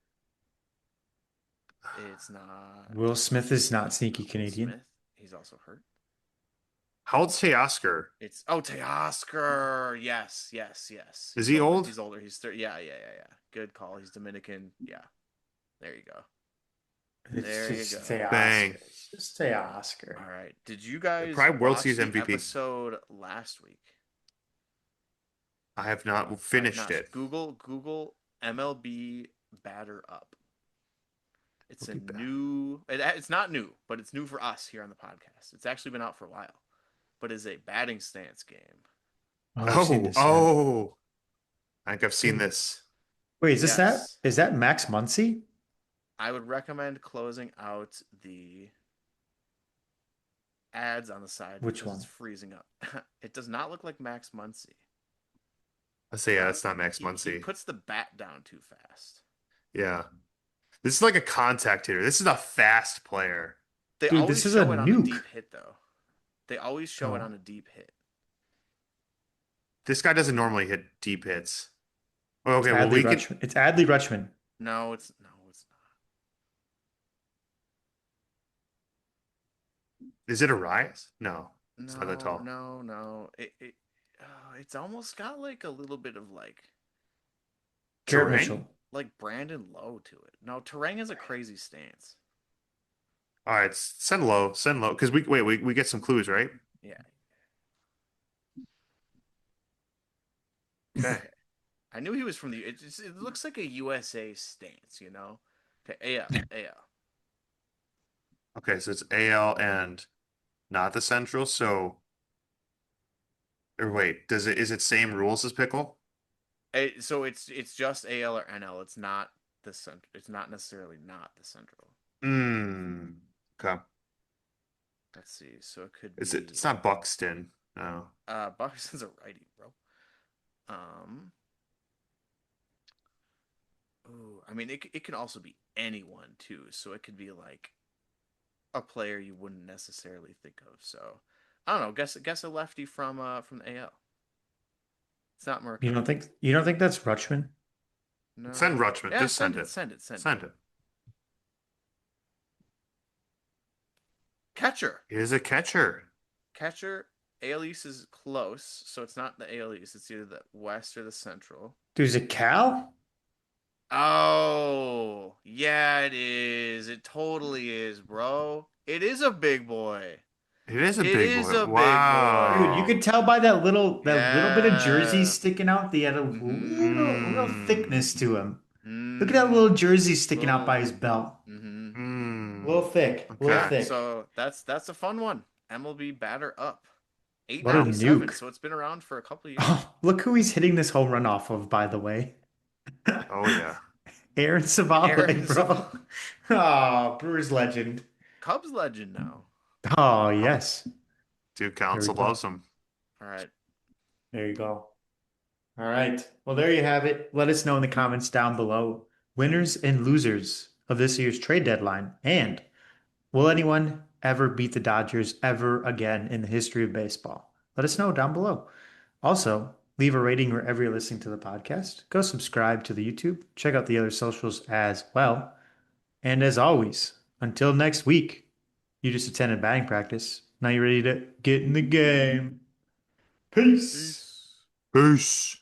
Speaker 4: It's not
Speaker 1: Will Smith is not sneaky
Speaker 4: Will
Speaker 1: Canadian.
Speaker 4: Smith. He's also hurt.
Speaker 2: how old's Teoscar?
Speaker 4: It's Teoscar. Yes.
Speaker 2: Is
Speaker 4: He's
Speaker 2: he
Speaker 4: older.
Speaker 2: old?
Speaker 4: He's older. He's 30. Yeah. Good call. He's Dominican. Yeah. There you go. There you
Speaker 1: It's
Speaker 4: go.
Speaker 1: just Teoscar.
Speaker 2: Bang.
Speaker 1: It's just Teoscar.
Speaker 4: All right. Did you guys
Speaker 2: Probably World
Speaker 4: watch
Speaker 2: Series
Speaker 4: the
Speaker 2: MVP.
Speaker 4: episode last week?
Speaker 2: I have not
Speaker 4: All
Speaker 2: finished
Speaker 4: right,
Speaker 2: it.
Speaker 4: Google MLB batter up. It's a
Speaker 2: MLB batter.
Speaker 4: new. It's not new, but it's new for us here on the podcast. It's actually been out for a while, but it's a batting stance game.
Speaker 1: Oh, I've seen
Speaker 2: Oh,
Speaker 1: this, yeah.
Speaker 2: oh. I think I've seen this.
Speaker 1: Wait, is this that?
Speaker 4: Yes.
Speaker 1: Is that Max Muncy?
Speaker 4: I would recommend closing out the ads on the side
Speaker 1: Which
Speaker 4: because
Speaker 1: one?
Speaker 4: it's freezing up. It does not look like Max Muncy.
Speaker 2: I say, yeah, that's not Max
Speaker 4: He
Speaker 2: Muncy.
Speaker 4: puts the bat down too fast.
Speaker 2: Yeah. This is like a contact hitter. This is a fast player.
Speaker 4: They
Speaker 1: Dude,
Speaker 4: always
Speaker 1: this is
Speaker 4: show
Speaker 1: a
Speaker 4: it on a
Speaker 1: nuke.
Speaker 4: deep hit, though. They always show it
Speaker 1: Oh.
Speaker 4: on a deep hit.
Speaker 2: This guy doesn't normally hit deep hits. Oh, okay,
Speaker 1: It's
Speaker 2: well,
Speaker 1: Adley
Speaker 2: we can.
Speaker 1: Rutschman. It's Adley Rutschman.
Speaker 4: No, it's not.
Speaker 2: Is it a rise? No, it's not that tall.
Speaker 4: No. It's almost got like a little bit of
Speaker 1: Garrett
Speaker 2: Terrain?
Speaker 1: Mitchell.
Speaker 4: like Brandon Lowe to it. No, Terang has a crazy stance.
Speaker 2: All right, send low, because we get some clues, right?
Speaker 4: Yeah.
Speaker 2: Okay.
Speaker 4: I knew he was from it looks like a USA stance, you know? Okay, AL.
Speaker 2: Okay, so it's AL and not the Central. So, or wait, is it same rules as Pickle?
Speaker 4: So it's just AL or NL. It's not the center. It's not necessarily not the Central.
Speaker 2: Hmm. Okay.
Speaker 4: Let's see. So it could
Speaker 2: Is
Speaker 4: be
Speaker 2: it? It's not Buxton. No.
Speaker 4: Buxton's a righty, bro. Ooh, I mean it can also be anyone too. So it could be like a player you wouldn't necessarily think of. So I don't know. Guess a lefty from the AL. It's not
Speaker 1: You don't
Speaker 4: Murakami.
Speaker 1: think that's Rutschman?
Speaker 2: Send
Speaker 4: No.
Speaker 2: Rutschman.
Speaker 4: Yeah,
Speaker 2: Just send it.
Speaker 4: send it, send it.
Speaker 2: Send it.
Speaker 4: Catcher.
Speaker 2: It is a catcher.
Speaker 4: Catcher. AL East is close, so it's not the AL East. It's either the West or the Central.
Speaker 1: There's a Cal?
Speaker 4: Oh, yeah, it is. It totally is, bro. It is a big boy.
Speaker 2: It is a
Speaker 4: It
Speaker 2: big
Speaker 4: is
Speaker 2: boy.
Speaker 4: a big
Speaker 1: Dude, you
Speaker 4: boy.
Speaker 1: could
Speaker 2: Wow.
Speaker 1: tell by that little bit of jersey
Speaker 4: Yeah.
Speaker 1: sticking out. He had a real thickness
Speaker 4: Mm-hmm.
Speaker 1: to him. Look at that little
Speaker 4: Mm.
Speaker 1: jersey sticking out by
Speaker 4: Little.
Speaker 1: his belt.
Speaker 4: Mm-hmm.
Speaker 1: A little
Speaker 2: Mm.
Speaker 1: thick, a little
Speaker 4: Yeah,
Speaker 2: Okay.
Speaker 1: thick.
Speaker 4: so that's a fun one. MLB batter up.
Speaker 1: What a
Speaker 4: 897,
Speaker 1: nuke.
Speaker 4: so it's been around for a couple of years.
Speaker 1: Oh, look who he's hitting this home run off of, by the way.
Speaker 2: Oh yeah.
Speaker 1: Aaron Savale,
Speaker 4: Aaron
Speaker 1: bro.
Speaker 4: Savage.
Speaker 1: Oh, Brewers legend.
Speaker 4: Cubs legend now.
Speaker 1: Oh, yes.
Speaker 2: Dude
Speaker 1: There we
Speaker 2: Council
Speaker 1: go.
Speaker 2: loves him.
Speaker 4: All right.
Speaker 1: There you go. All right. Well, there you have it. Let us know in the comments down below winners and losers of this year's trade deadline. And will anyone ever beat the Dodgers ever again in the history of baseball? Let us know down below. Also, leave a rating wherever you're listening to the podcast. Go subscribe to the YouTube. Check out the other socials as well. And as always, until next week, you just attended batting practice. Now you're ready to get in the game. Peace.
Speaker 4: Peace.
Speaker 2: Peace.